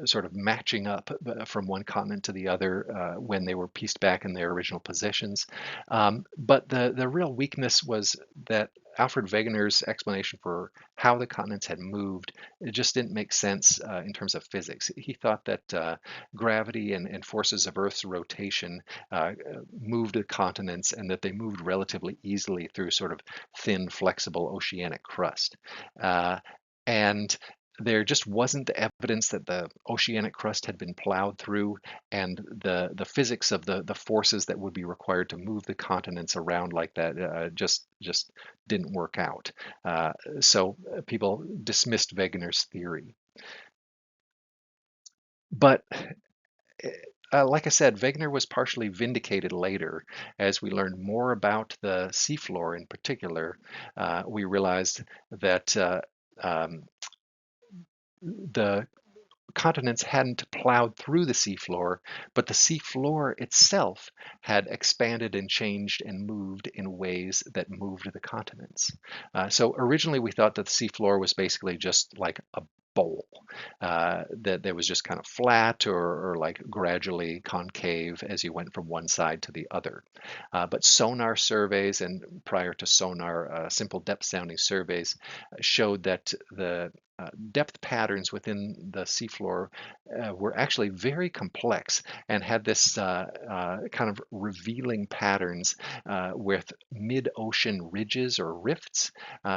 sort of matching up from one continent to the other when they were pieced back in their original positions. But the real weakness was that Alfred Wegener's explanation for how the continents had moved, it just didn't make sense in terms of physics. He thought that gravity and forces of Earth's rotation moved the continents and that they moved relatively easily through sort of thin, flexible oceanic crust. And there just wasn't evidence that the oceanic crust had been plowed through, and the physics of the forces that would be required to move the continents around like that just didn't work out. So people dismissed Wegener's theory. But like I said, Wegener was partially vindicated later. As we learned more about the seafloor in particular, we realized that the continents hadn't plowed through the seafloor, but the seafloor itself had expanded and changed and moved in ways that moved the continents. So originally we thought that the seafloor was basically just like a bowl, that was just kind of flat or like gradually concave as you went from one side to the other. But sonar surveys and prior to sonar, simple depth sounding surveys showed that the depth patterns within the seafloor were actually very complex and had this kind of revealing patterns with mid-ocean ridges or rifts,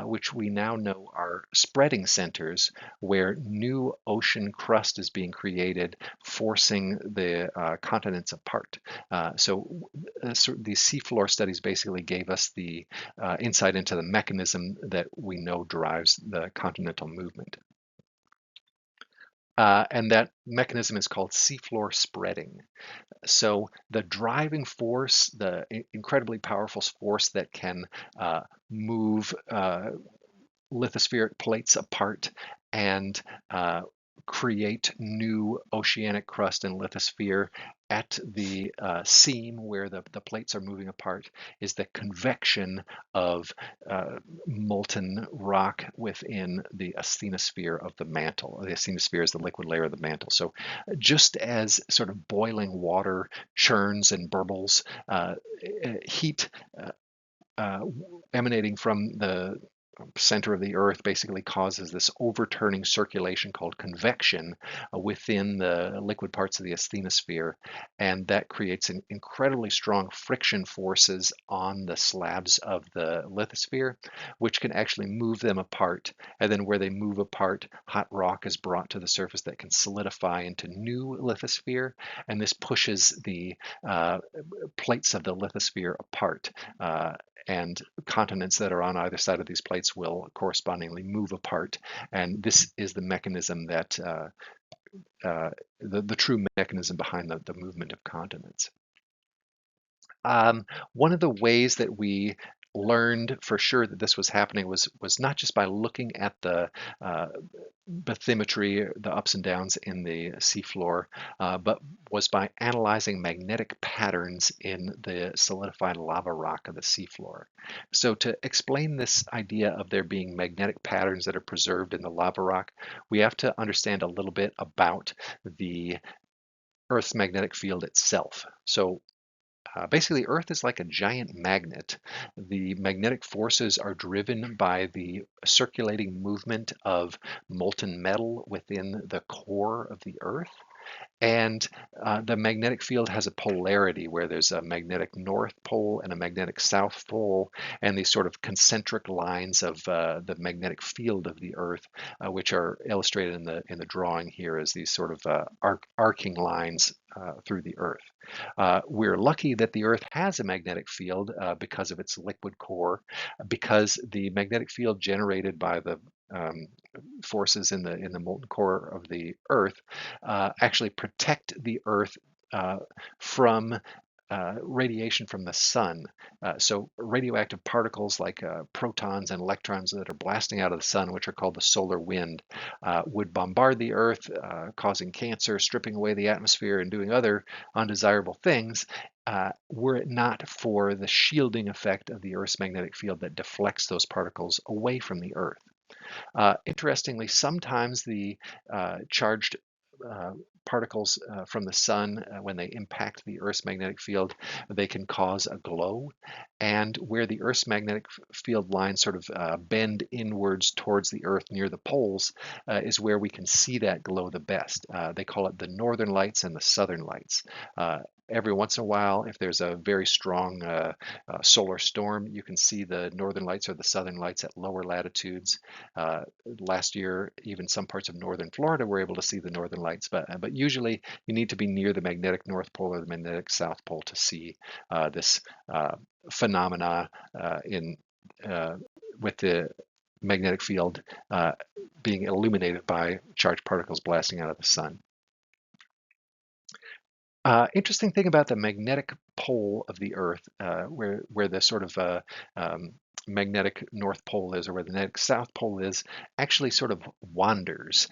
which we now know are spreading centers where new ocean crust is being created, forcing the continents apart. So these seafloor studies basically gave us the insight into the mechanism that we know drives the continental movement. And that mechanism is called seafloor spreading. So the driving force, the incredibly powerful force that can move lithospheric plates apart and create new oceanic crust and lithosphere at the seam where the plates are moving apart is the convection of molten rock within the asthenosphere of the mantle. The asthenosphere is the liquid layer of the mantle. So just as sort of boiling water churns and burbles, heat uh, emanating from the center of the earth basically causes this overturning circulation called convection within the liquid parts of the asthenosphere, and that creates an incredibly strong friction forces on the slabs of the lithosphere, which can actually move them apart. And then where they move apart, hot rock is brought to the surface that can solidify into new lithosphere, and this pushes the plates of the lithosphere apart. And continents that are on either side of these plates will correspondingly move apart. And this is the mechanism that the true mechanism behind the movement of continents. One of the ways that we learned for sure that this was happening was not just by looking at the bathymetry, the ups and downs in the seafloor, but was by analyzing magnetic patterns in the solidified lava rock of the seafloor. So to explain this idea of there being magnetic patterns that are preserved in the lava rock, we have to understand a little bit about the Earth's magnetic field itself. So basically, Earth is like a giant magnet. The magnetic forces are driven by the circulating movement of molten metal within the core of the Earth. And the magnetic field has a polarity where there's a magnetic north pole and a magnetic south pole, and these sort of concentric lines of the magnetic field of the Earth, which are illustrated in the drawing here as these sort of arcing lines through the Earth. We're lucky that the Earth has a magnetic field because of its liquid core, because the magnetic field generated by the um, forces in the molten core of the Earth actually protect the Earth from radiation from the sun. So radioactive particles like protons and electrons that are blasting out of the sun, which are called the solar wind, would bombard the Earth, causing cancer, stripping away the atmosphere, and doing other undesirable things. Were it not for the shielding effect of the Earth's magnetic field that deflects those particles away from the Earth. Interestingly, sometimes the charged uh, particles from the sun, when they impact the Earth's magnetic field, they can cause a glow. And where the Earth's magnetic field lines sort of bend inwards towards the Earth near the poles is where we can see that glow the best. They call it the northern lights and the southern lights. Every once in a while, if there's a very strong solar storm, you can see the northern lights or the southern lights at lower latitudes. Last year, even some parts of northern Florida were able to see the northern lights, but usually you need to be near the magnetic North Pole or the magnetic South Pole to see this phenomena in with the magnetic field being illuminated by charged particles blasting out of the sun. Interesting thing about the magnetic pole of the Earth, where the sort of magnetic North Pole is, or where the magnetic South Pole is, actually sort of wanders.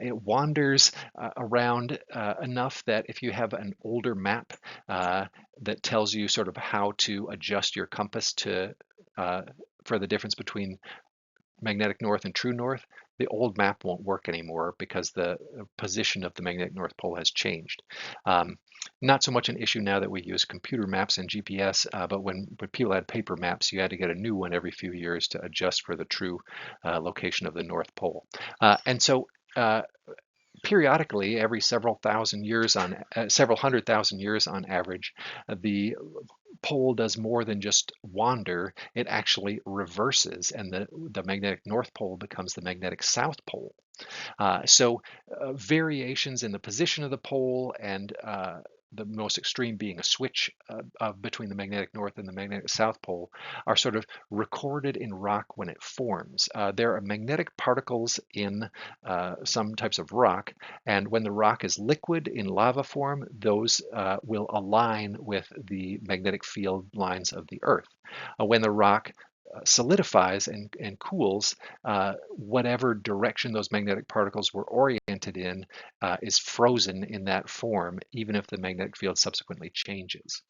It wanders around enough that if you have an older map that tells you sort of how to adjust your compass to for the difference between magnetic north and true north, the old map won't work anymore because the position of the magnetic North Pole has changed. Not so much an issue now that we use computer maps and GPS, but when people had paper maps, you had to get a new one every few years to adjust for the true location of the North Pole. And so periodically, every several hundred thousand years on average, the pole does more than just wander, it actually reverses, and the magnetic North Pole becomes the magnetic South Pole. So variations in the position of the pole and the most extreme being a switch between the magnetic north and the magnetic south pole are sort of recorded in rock when it forms. There are magnetic particles in some types of rock, and when the rock is liquid in lava form, those will align with the magnetic field lines of the Earth. When the rock solidifies and cools, whatever direction those magnetic particles were oriented in is frozen in that form, even if the magnetic field subsequently changes.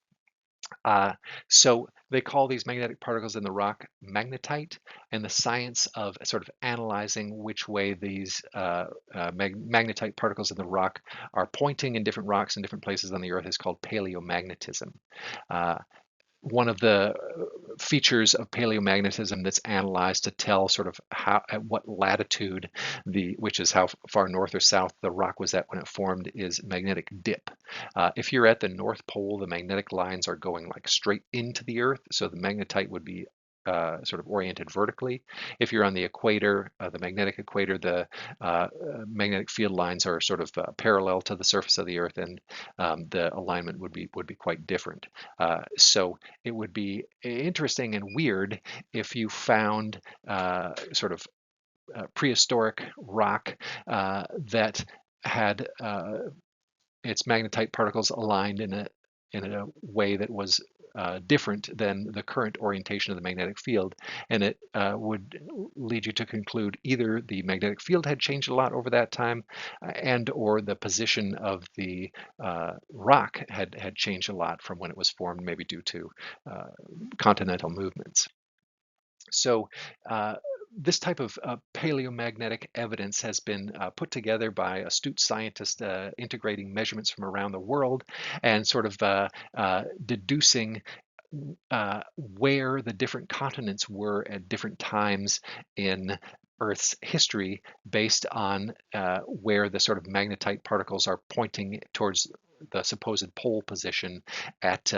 Uh, so they call these magnetic particles in the rock magnetite, and the science of sort of analyzing which way these magnetite particles in the rock are pointing in different rocks in different places on the Earth is called paleomagnetism. Uh, One of the features of paleomagnetism that's analyzed to tell sort of how at what latitude which is how far north or south the rock was at when it formed, is magnetic dip. If you're at the North Pole, the magnetic lines are going like straight into the Earth, so the magnetite would be sort of oriented vertically. If you're on the equator, the magnetic equator, the magnetic field lines are sort of parallel to the surface of the Earth, and the alignment would be quite different. So it would be interesting and weird if you found sort of prehistoric rock that had its magnetite particles aligned in a way that was different than the current orientation of the magnetic field, and it would lead you to conclude either the magnetic field had changed a lot over that time, and or the position of the rock had changed a lot from when it was formed, maybe due to uh, continental movements. So this type of paleomagnetic evidence has been put together by astute scientists integrating measurements from around the world and sort of deducing where the different continents were at different times in Earth's history based on where the sort of magnetite particles are pointing towards the supposed pole position at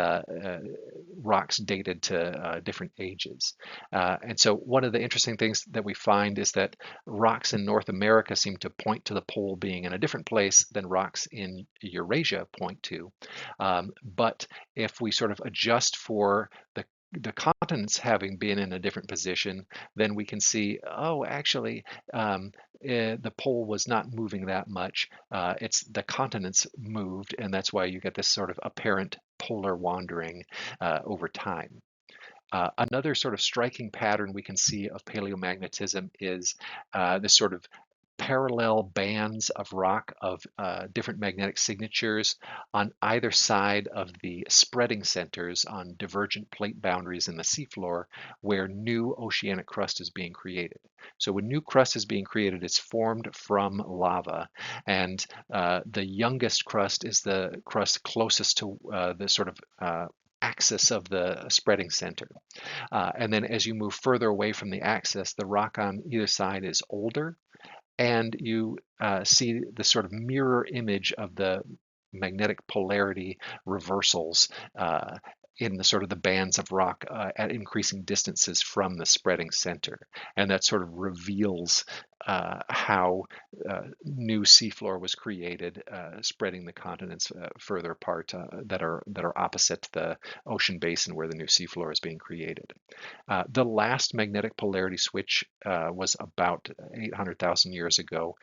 rocks dated to different ages. And so one of the interesting things that we find is that rocks in North America seem to point to the pole being in a different place than rocks in Eurasia point to. But if we sort of adjust for the continents having been in a different position, then we can see, oh, actually, the pole was not moving that much. It's the continents moved, and that's why you get this sort of apparent polar wandering over time. Another sort of striking pattern we can see of paleomagnetism is this sort of parallel bands of rock of different magnetic signatures on either side of the spreading centers on divergent plate boundaries in the seafloor where new oceanic crust is being created. So when new crust is being created, it's formed from lava, and the youngest crust is the crust closest to the sort of axis of the spreading center. And then as you move further away from the axis, the rock on either side is older, and you see the sort of mirror image of the magnetic polarity reversals in the sort of the bands of rock at increasing distances from the spreading center. And that sort of reveals how new seafloor was created, spreading the continents further apart that are opposite the ocean basin where the new seafloor is being created. The last magnetic polarity switch was about 800,000 years ago.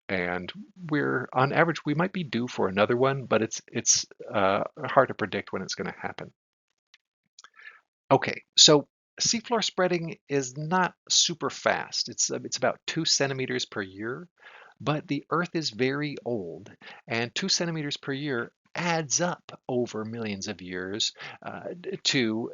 And we're on average, we might be due for another one, but it's hard to predict when it's going to happen. Okay, so seafloor spreading is not super fast. It's about 2 centimeters per year, but the Earth is very old, and 2 centimeters per year adds up over millions of years to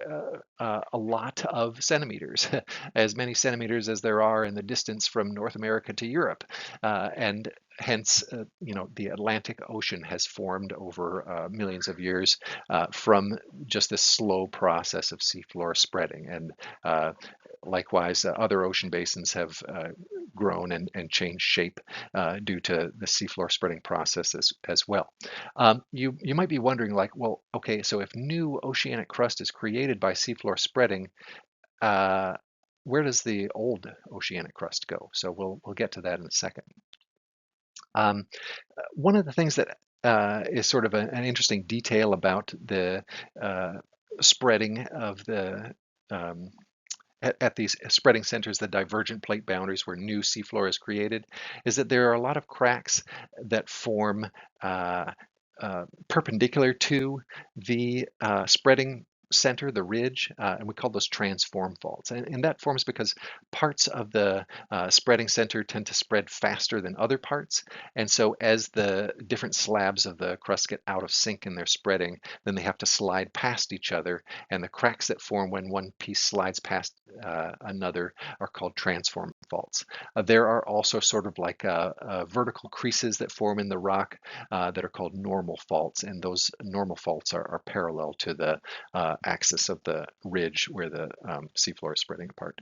a lot of centimeters, as many centimeters as there are in the distance from North America to Europe. And hence, the Atlantic Ocean has formed over millions of years from just this slow process of seafloor spreading. And likewise, other ocean basins have grown and changed shape due to the seafloor spreading process as well. You might be wondering, like, well, okay, so if new oceanic crust is created by seafloor spreading, uh, where does the old oceanic crust go? So we'll get to that in a second. Um, One of the things that is sort of an interesting detail about the uh, spreading of the at these spreading centers, the divergent plate boundaries where new seafloor is created, is that there are a lot of cracks that form perpendicular to the spreading center, the ridge, and we call those transform faults. And that forms because parts of the spreading center tend to spread faster than other parts. And so as the different slabs of the crust get out of sync in their spreading, then they have to slide past each other. And the cracks that form when one piece slides past another are called transform faults. There are also sort of like vertical creases that form in the rock that are called normal faults, and those normal faults are parallel to the axis of the ridge where the seafloor is spreading apart.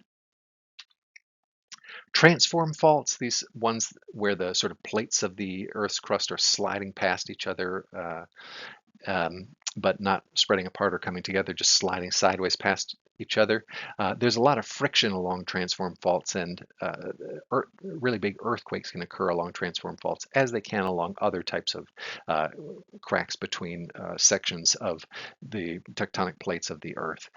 Transform faults, these ones where the sort of plates of the Earth's crust are sliding past each other, but not spreading apart or coming together, just sliding sideways past each other. There's a lot of friction along transform faults, and really big earthquakes can occur along transform faults, as they can along other types of cracks between sections of the tectonic plates of the Earth.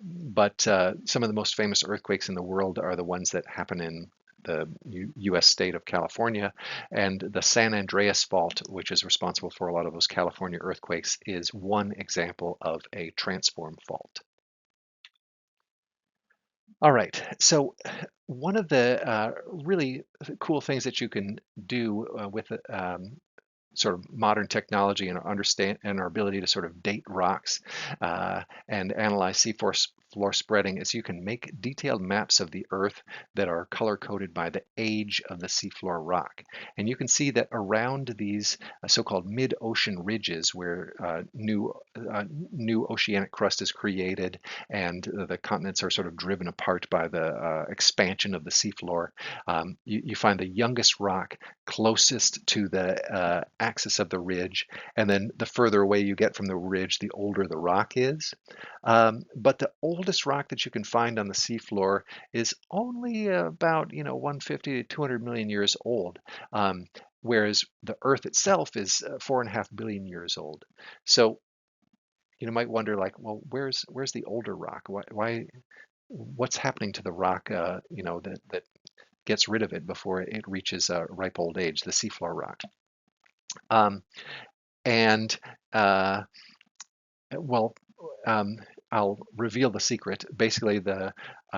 But some of the most famous earthquakes in the world are the ones that happen in the U.S. state of California, and the San Andreas Fault, which is responsible for a lot of those California earthquakes, is one example of a transform fault. All right, so one of the really cool things that you can do with sort of modern technology and our ability to sort of date rocks and analyze seafloor spreading is you can make detailed maps of the Earth that are color coded by the age of the seafloor rock. And you can see that around these so-called mid-ocean ridges where new oceanic crust is created and the continents are sort of driven apart by the expansion of the seafloor, you find the youngest rock closest to the axis of the ridge, and then the further away you get from the ridge, the older the rock is. But the oldest rock that you can find on the seafloor is only about 150 to 200 million years old, whereas the Earth itself is 4.5 billion years old. So you might wonder, like, well, where's the older rock? What's happening to the rock? That gets rid of it before it reaches ripe old age, the seafloor rock. And well, I'll reveal the secret. Basically, the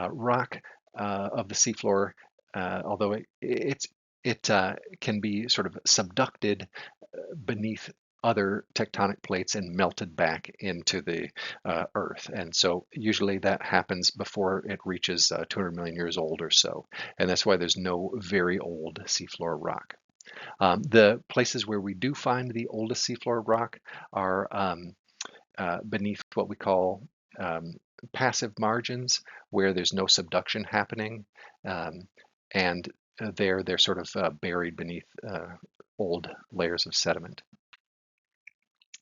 rock of the seafloor, although it can be sort of subducted beneath other tectonic plates and melted back into the Earth. And so usually that happens before it reaches 200 million years old or so. And that's why there's no very old seafloor rock. The places where we do find the oldest seafloor rock are beneath what we call passive margins, where there's no subduction happening, and they're sort of buried beneath old layers of sediment.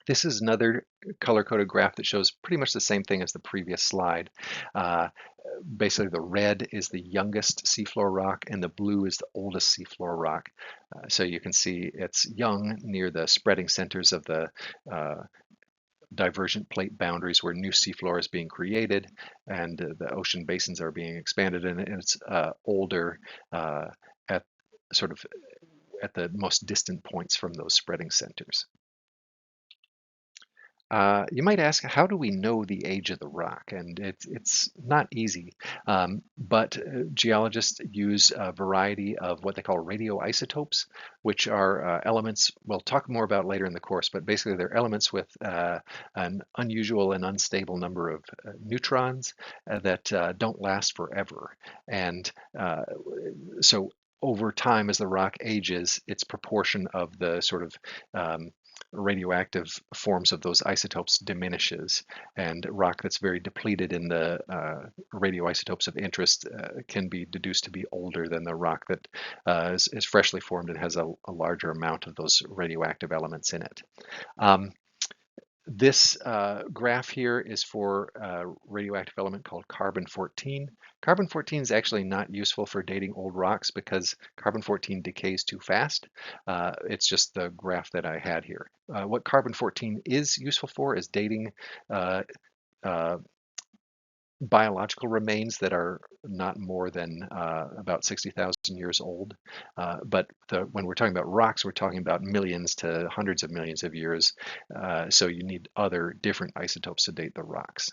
This is another color-coded graph that shows pretty much the same thing as the previous slide. Basically, the red is the youngest seafloor rock, and the blue is the oldest seafloor rock. So you can see it's young near the spreading centers of the divergent plate boundaries where new seafloor is being created and the ocean basins are being expanded, and it's older at sort of at the most distant points from those spreading centers. You might ask, how do we know the age of the rock? And it's not easy, but geologists use a variety of what they call radioisotopes, which are elements we'll talk more about later in the course, but basically they're elements with an unusual and unstable number of neutrons that don't last forever. And so over time, as the rock ages, its proportion of the sort of radioactive forms of those isotopes diminishes, and rock that's very depleted in the radioisotopes of interest can be deduced to be older than the rock that is freshly formed and has a larger amount of those radioactive elements in it. This graph here is for a radioactive element called carbon-14. Carbon-14 is actually not useful for dating old rocks because carbon-14 decays too fast. It's just the graph that I had here. What carbon-14 is useful for is dating biological remains that are not more than about 60,000 years old. But when we're talking about rocks, we're talking about millions to hundreds of millions of years. So you need other different isotopes to date the rocks.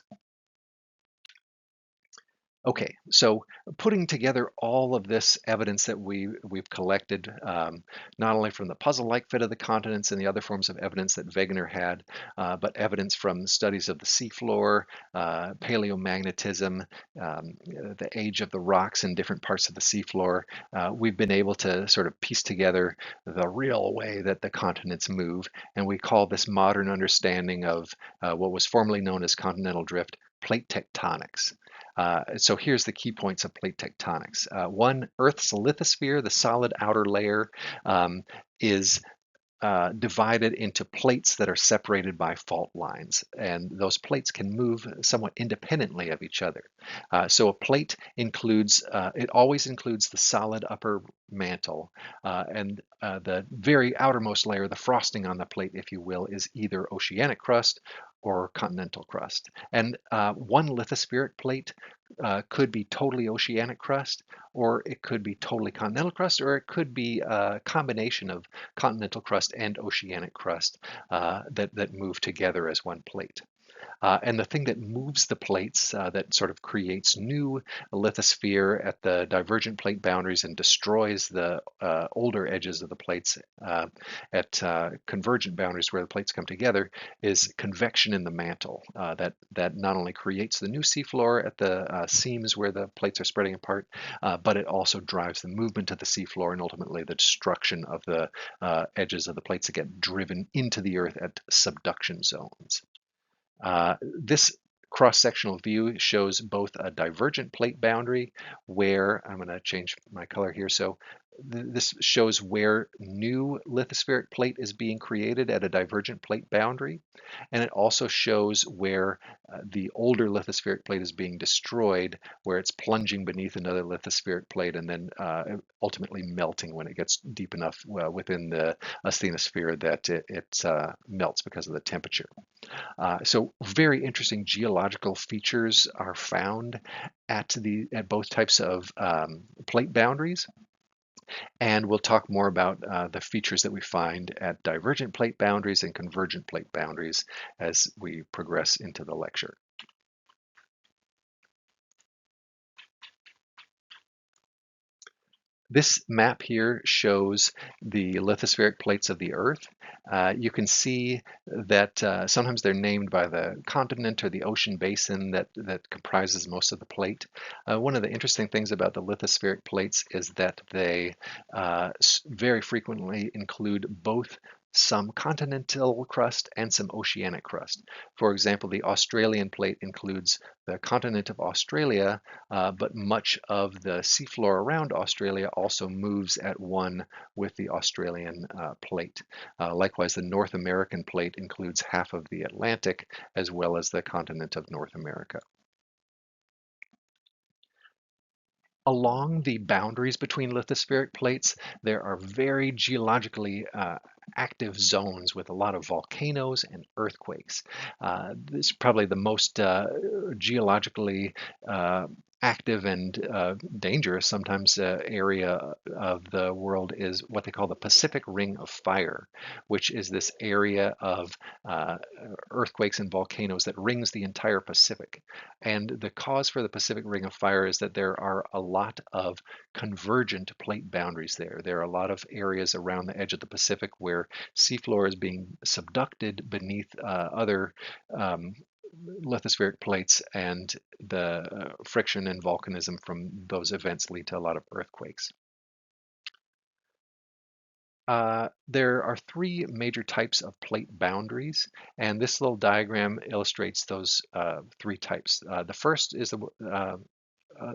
Okay, so putting together all of this evidence that we've collected, not only from the puzzle-like fit of the continents and the other forms of evidence that Wegener had, but evidence from studies of the seafloor, paleomagnetism, the age of the rocks in different parts of the seafloor, we've been able to sort of piece together the real way that the continents move, and we call this modern understanding of what was formerly known as continental drift plate tectonics. So here's the key points of plate tectonics. One, Earth's lithosphere, the solid outer layer, is divided into plates that are separated by fault lines, and those plates can move somewhat independently of each other. So a plate includes, it always includes the solid upper mantle, and the very outermost layer, the frosting on the plate, if you will, is either oceanic crust or continental crust. And one lithospheric plate could be totally oceanic crust, or it could be totally continental crust, or it could be a combination of continental crust and oceanic crust that move together as one plate. And the thing that moves the plates, that sort of creates new lithosphere at the divergent plate boundaries and destroys the older edges of the plates at convergent boundaries where the plates come together, is convection in the mantle. That not only creates the new seafloor at the seams where the plates are spreading apart, but it also drives the movement of the seafloor and ultimately the destruction of the edges of the plates that get driven into the earth at subduction zones. This cross-sectional view shows both a divergent plate boundary where, I'm going to change my color here, so this shows where new lithospheric plate is being created at a divergent plate boundary, and it also shows where the older lithospheric plate is being destroyed, where it's plunging beneath another lithospheric plate and then ultimately melting when it gets deep enough within the asthenosphere that it melts because of the temperature. So very interesting geological features are found at both types of plate boundaries. And we'll talk more about the features that we find at divergent plate boundaries and convergent plate boundaries as we progress into the lecture. This map here shows the lithospheric plates of the Earth. You can see that sometimes they're named by the continent or the ocean basin that comprises most of the plate. One of the interesting things about the lithospheric plates is that they very frequently include both some continental crust and some oceanic crust. For example, the Australian plate includes the continent of Australia, but much of the seafloor around Australia also moves at one with the Australian plate. Likewise, the North American plate includes half of the Atlantic as well as the continent of North America. Along the boundaries between lithospheric plates, there are very geologically active zones with a lot of volcanoes and earthquakes. This is probably the most geologically active and dangerous sometimes area of the world is what they call the Pacific Ring of Fire, which is this area of earthquakes and volcanoes that rings the entire Pacific. And the cause for the Pacific Ring of Fire is that there are a lot of convergent plate boundaries there. There are a lot of areas around the edge of the Pacific where seafloor is being subducted beneath other lithospheric plates, and the friction and volcanism from those events lead to a lot of earthquakes. There are three major types of plate boundaries, and this little diagram illustrates those three types. The first is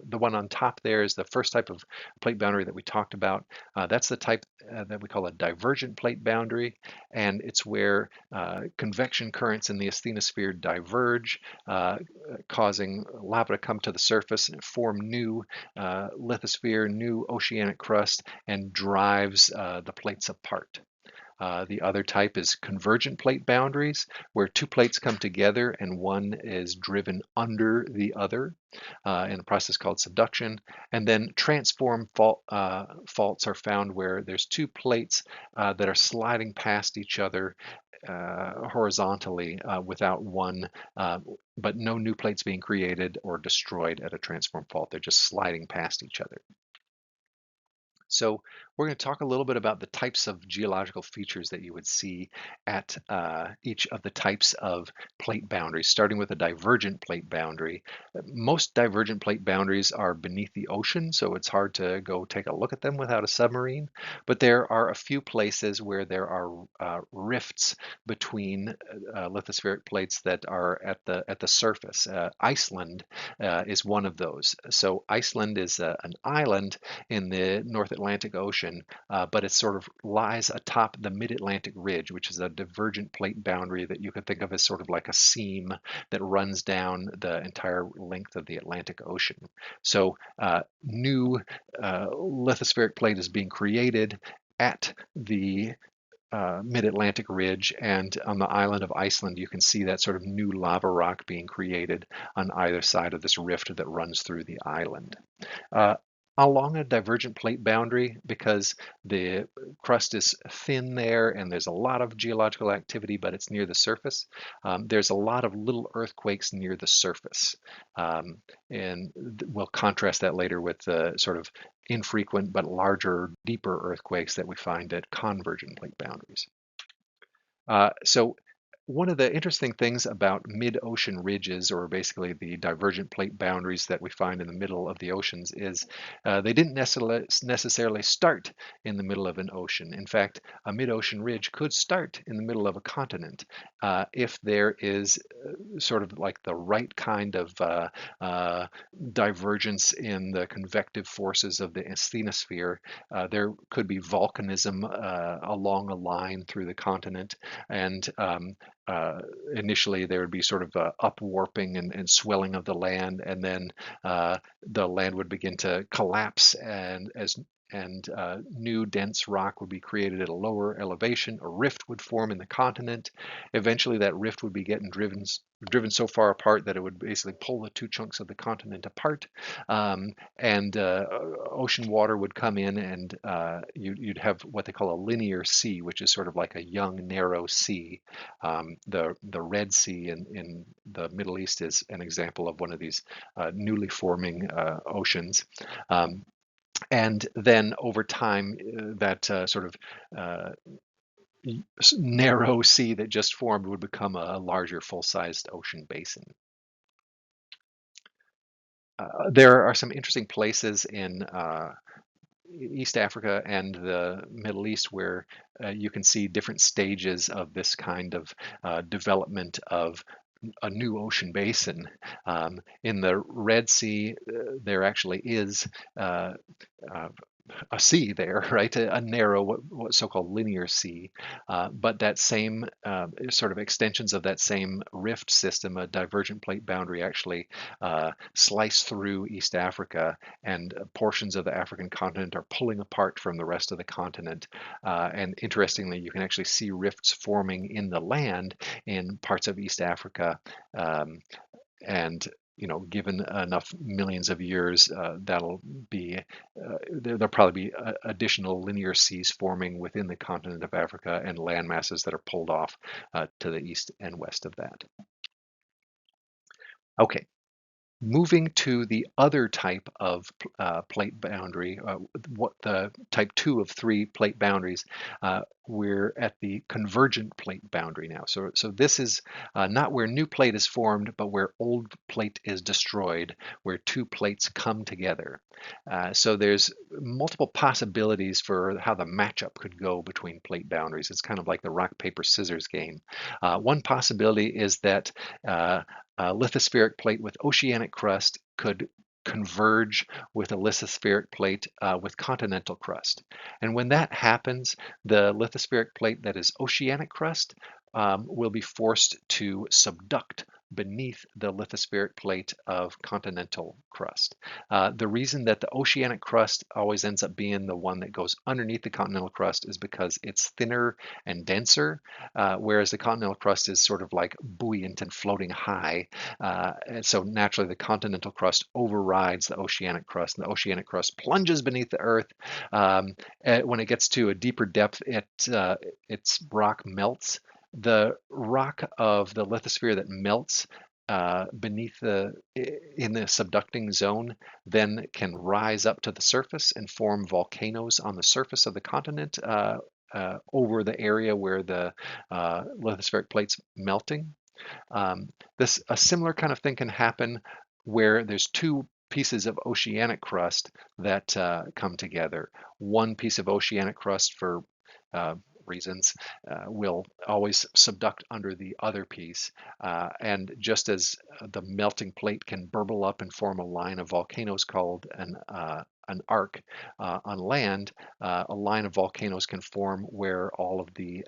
the one on top there is the first type of plate boundary that we talked about. That's the type that we call a divergent plate boundary, and it's where convection currents in the asthenosphere diverge, causing lava to come to the surface and form new lithosphere, new oceanic crust, and drives the plates apart. The other type is convergent plate boundaries, where two plates come together and one is driven under the other in a process called subduction. And then transform faults are found where there's two plates that are sliding past each other horizontally without one, but no new plates being created or destroyed at a transform fault. They're just sliding past each other. So we're going to talk a little bit about the types of geological features that you would see at each of the types of plate boundaries, starting with a divergent plate boundary. Most divergent plate boundaries are beneath the ocean, so it's hard to go take a look at them without a submarine. But there are a few places where there are rifts between lithospheric plates that are at the surface. Iceland is one of those. So Iceland is an island in the North Atlantic Ocean, but it sort of lies atop the Mid-Atlantic Ridge, which is a divergent plate boundary that you could think of as sort of like a seam that runs down the entire length of the Atlantic Ocean. So new lithospheric plate is being created at the Mid-Atlantic Ridge, and on the island of Iceland, you can see that sort of new lava rock being created on either side of this rift that runs through the island. Uh, Along a divergent plate boundary, because the crust is thin there and there's a lot of geological activity, but it's near the surface, there's a lot of little earthquakes near the surface. And we'll contrast that later with the sort of infrequent but larger, deeper earthquakes that we find at convergent plate boundaries. So one of the interesting things about mid-ocean ridges, or basically the divergent plate boundaries that we find in the middle of the oceans, is they didn't necessarily start in the middle of an ocean. In fact, a mid-ocean ridge could start in the middle of a continent if there is sort of like the right kind of divergence in the convective forces of the asthenosphere. There could be volcanism along a line through the continent, and initially there would be sort of upwarping and swelling of the land, and then the land would begin to collapse, and new dense rock would be created at a lower elevation. A rift would form in the continent. Eventually, that rift would be getting driven so far apart that it would basically pull the two chunks of the continent apart, and ocean water would come in, and you'd have what they call a linear sea, which is sort of like a young, narrow sea. The Red Sea in the Middle East is an example of one of these newly forming oceans. And then over time, that sort of narrow sea that just formed would become a larger full-sized ocean basin. There are some interesting places in East Africa and the Middle East where you can see different stages of this kind of development of a new ocean basin. In the Red Sea, there actually is a sea there, right? A narrow, what so-called linear sea. But that same sort of extensions of that same rift system, a divergent plate boundary, actually slice through East Africa, and portions of the African continent are pulling apart from the rest of the continent. And interestingly, you can actually see rifts forming in the land in parts of East Africa. And given enough millions of years, that'll be there'll probably be additional linear seas forming within the continent of Africa, and land masses that are pulled off to the east and west of that. Okay. Moving to the other type of plate boundary, what the type 2 of 3 plate boundaries, we're at the convergent plate boundary now. So this is not where new plate is formed, but where old plate is destroyed, where two plates come together. So there's multiple possibilities for how the matchup could go between plate boundaries. It's kind of like the rock, paper, scissors game. One possibility is that a lithospheric plate with oceanic crust could converge with a lithospheric plate with continental crust. And when that happens, the lithospheric plate that is oceanic crust will be forced to subduct beneath the lithospheric plate of continental crust. The reason that the oceanic crust always ends up being the one that goes underneath the continental crust is because it's thinner and denser, whereas the continental crust is sort of like buoyant and floating high. And so naturally, the continental crust overrides the oceanic crust, and the oceanic crust plunges beneath the Earth. When it gets to a deeper depth, its rock melts. The rock of the lithosphere that melts beneath in the subducting zone then can rise up to the surface and form volcanoes on the surface of the continent over the area where the lithospheric plate's melting. A similar kind of thing can happen where there's two pieces of oceanic crust that come together. One piece of oceanic crust for uh, reasons will always subduct under the other piece. And just as the melting plate can burble up and form a line of volcanoes called an arc on land, a line of volcanoes can form where all of the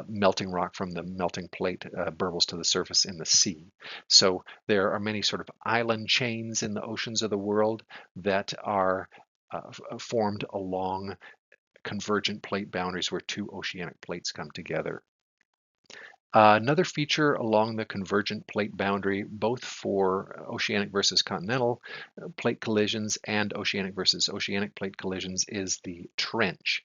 melting rock from the melting plate burbles to the surface in the sea. So there are many sort of island chains in the oceans of the world that are formed along convergent plate boundaries where two oceanic plates come together. Another feature along the convergent plate boundary, both for oceanic versus continental plate collisions and oceanic versus oceanic plate collisions, is the trench.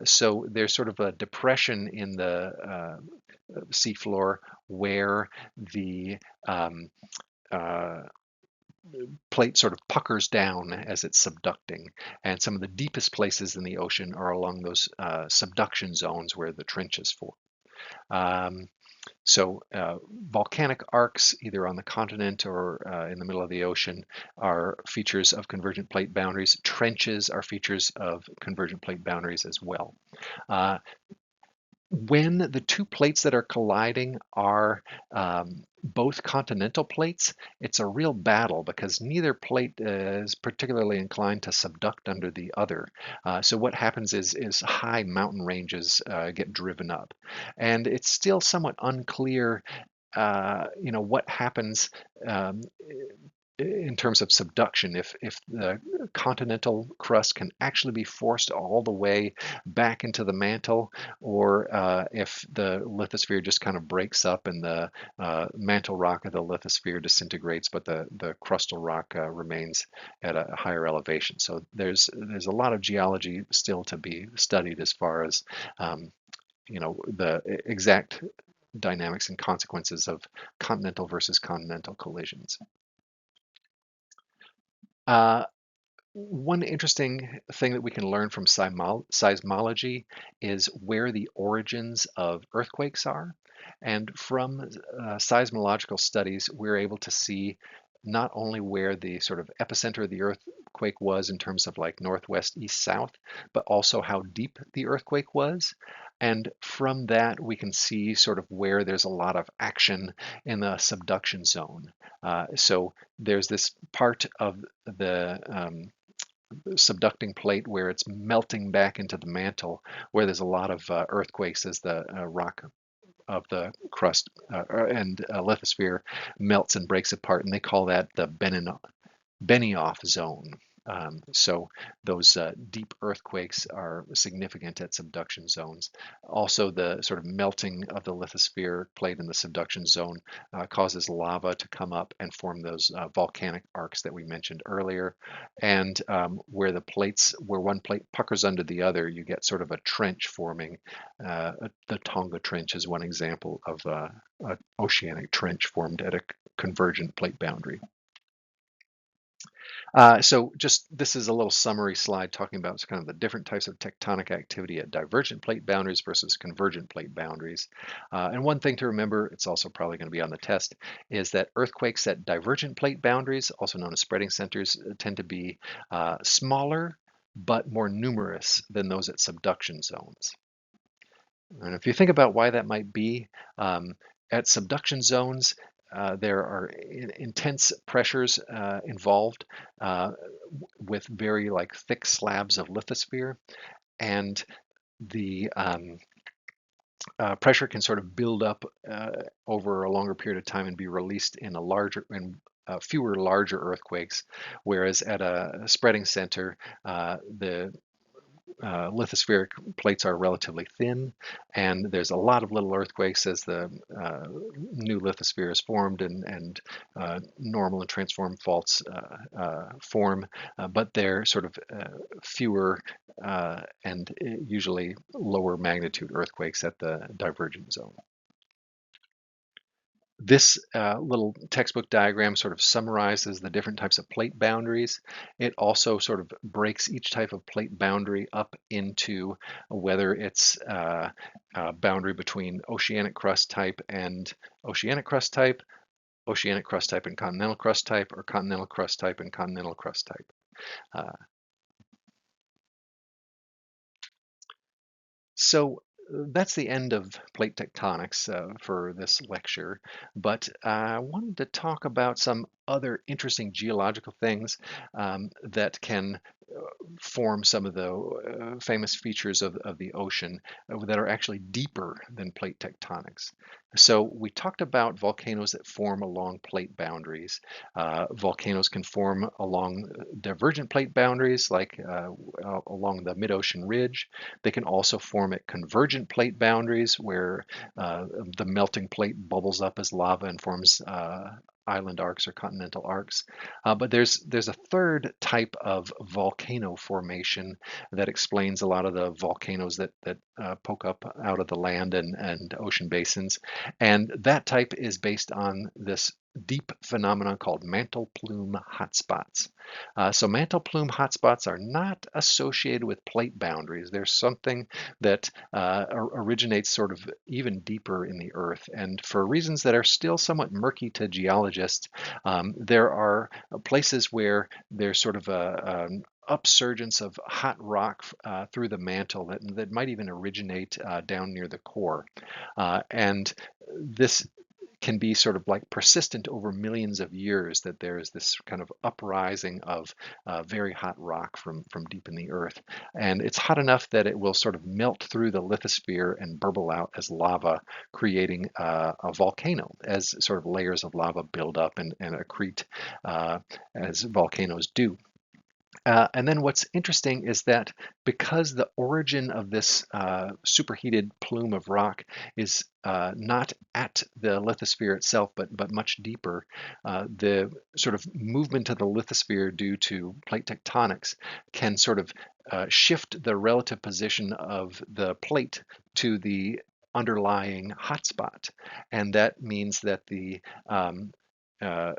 So there's sort of a depression in the seafloor where the plate sort of puckers down as it's subducting. And some of the deepest places in the ocean are along those subduction zones where the trenches form. Volcanic arcs, either on the continent or in the middle of the ocean, are features of convergent plate boundaries. Trenches are features of convergent plate boundaries as well. When the two plates that are colliding are both continental plates, it's a real battle because neither plate is particularly inclined to subduct under the other. So what happens is high mountain ranges get driven up. And it's still somewhat unclear what happens in terms of subduction, if the continental crust can actually be forced all the way back into the mantle, or if the lithosphere just kind of breaks up and the mantle rock of the lithosphere disintegrates, but the crustal rock remains at a higher elevation. So there's a lot of geology still to be studied as far as the exact dynamics and consequences of continental versus continental collisions. Uh, One interesting thing that we can learn from seismology is where the origins of earthquakes are. And from seismological studies, we're able to see not only where the sort of epicenter of the earthquake was in terms of like northwest, east, south, but also how deep the earthquake was. And from that, we can see sort of where there's a lot of action in the subduction zone. So there's this part of the subducting plate where it's melting back into the mantle, where there's a lot of earthquakes as the rock of the crust and lithosphere melts and breaks apart, and they call that the Benioff zone. So those deep earthquakes are significant at subduction zones. Also, the sort of melting of the lithosphere plate in the subduction zone causes lava to come up and form those volcanic arcs that we mentioned earlier. And where one plate puckers under the other, you get sort of a trench forming. The Tonga Trench is one example of an oceanic trench formed at a convergent plate boundary. So just this is a little summary slide talking about kind of the different types of tectonic activity at divergent plate boundaries versus convergent plate boundaries. And one thing to remember, it's also probably going to be on the test, is that earthquakes at divergent plate boundaries, also known as spreading centers, tend to be smaller but more numerous than those at subduction zones. And if you think about why that might be, at subduction zones, there are intense pressures involved with very like thick slabs of lithosphere, and the pressure can sort of build up over a longer period of time and be released in fewer larger earthquakes, whereas at a spreading center, the lithospheric plates are relatively thin, and there's a lot of little earthquakes as the new lithosphere is formed and normal and transform faults form, but they're sort of fewer and usually lower magnitude earthquakes at the divergent zone. This little textbook diagram sort of summarizes the different types of plate boundaries. It also sort of breaks each type of plate boundary up into whether it's a boundary between oceanic crust type and oceanic crust type, oceanic crust type and continental crust type, or continental crust type and continental crust type. Uh, So that's the end of plate tectonics for this lecture, but I wanted to talk about some other interesting geological things that can form some of the famous features of the ocean that are actually deeper than plate tectonics. So we talked about volcanoes that form along plate boundaries. Volcanoes can form along divergent plate boundaries, like along the mid-ocean ridge. They can also form at convergent plate boundaries, where the melting plate bubbles up as lava and forms island arcs or continental arcs. But there's a third type of volcano formation that explains a lot of the volcanoes that poke up out of the land and ocean basins, and that type is based on this deep phenomenon called mantle plume hotspots. So mantle plume hotspots are not associated with plate boundaries. There's something that originates sort of even deeper in the earth. And for reasons that are still somewhat murky to geologists, there are places where there's sort of an upsurgence of hot rock through the mantle that might even originate down near the core. And this can be sort of like persistent over millions of years, that there is this kind of uprising of very hot rock from deep in the earth. And it's hot enough that it will sort of melt through the lithosphere and burble out as lava, creating a volcano as sort of layers of lava build up and accrete as volcanoes do. And then what's interesting is that because the origin of this superheated plume of rock is not at the lithosphere itself, but much deeper, the sort of movement of the lithosphere due to plate tectonics can sort of shift the relative position of the plate to the underlying hotspot. And that means that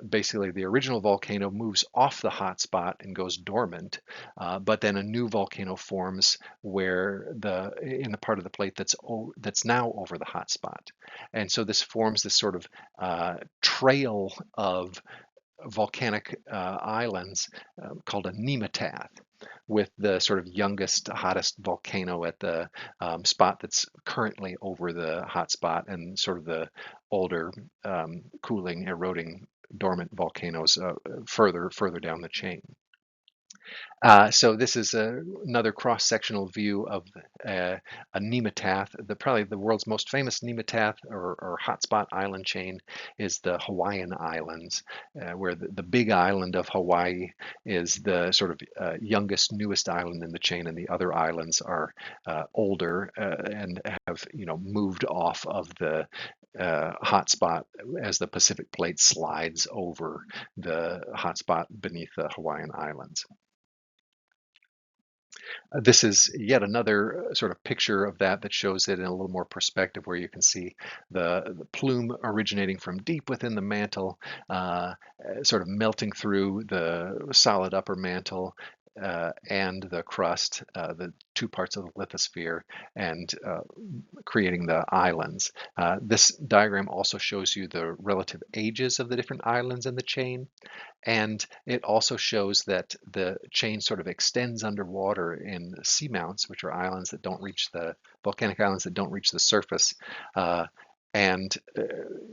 basically the original volcano moves off the hotspot and goes dormant, but then a new volcano forms where in the part of the plate that's now over the hotspot, and so this forms this sort of trail of volcanic islands called a nematath, with the sort of youngest, hottest volcano at the spot that's currently over the hotspot, and sort of the older, cooling, eroding, dormant volcanoes further down the chain. So this is another cross-sectional view of a nematath. Probably the world's most famous nematath or hotspot island chain is the Hawaiian Islands, where the big island of Hawaii is the sort of youngest, newest island in the chain, and the other islands are older and have moved off of the hotspot as the Pacific plate slides over the hotspot beneath the Hawaiian Islands. This is yet another sort of picture of that shows it in a little more perspective, where you can see the plume originating from deep within the mantle, sort of melting through the solid upper mantle and the crust, the two parts of the lithosphere, and creating the islands. This diagram also shows you the relative ages of the different islands in the chain. And it also shows that the chain sort of extends underwater in seamounts, which are islands that don't reach the volcanic islands that don't reach the surface. And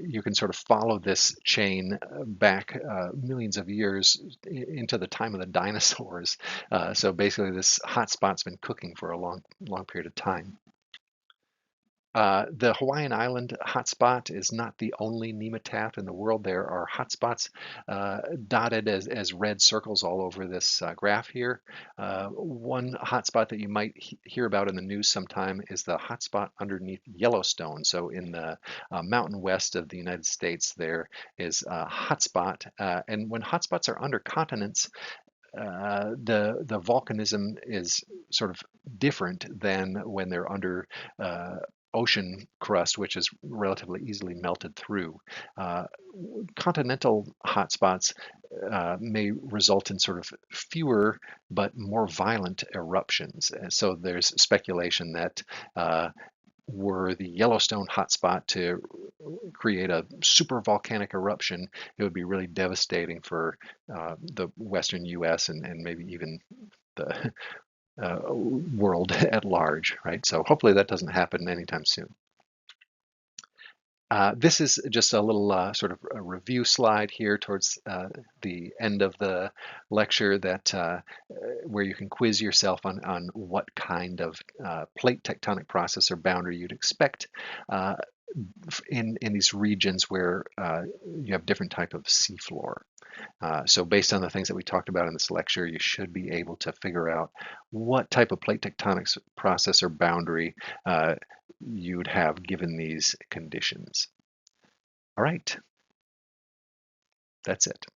you can sort of follow this chain back millions of years into the time of the dinosaurs. So basically, this hot spot's been cooking for a long period of time. The Hawaiian Island hotspot is not the only nemataph in the world. There are hotspots dotted as red circles all over this graph here. One hotspot that you might hear about in the news sometime is the hotspot underneath Yellowstone. So in the mountain west of the United States, there is a hotspot. And when hotspots are under continents, the volcanism is sort of different than when they're under ocean crust, which is relatively easily melted through. Uh, Continental hotspots may result in sort of fewer but more violent eruptions. So there's speculation that were the Yellowstone hotspot to create a super volcanic eruption, it would be really devastating for the western U.S. and maybe even the world at large, right? So hopefully that doesn't happen anytime soon. This is just a little sort of a review slide here towards the end of the lecture that where you can quiz yourself on what kind of plate tectonic process or boundary you'd expect uh, in these regions where you have different type of seafloor. So based on the things that we talked about in this lecture, you should be able to figure out what type of plate tectonics process or boundary you'd have given these conditions. All right, that's it.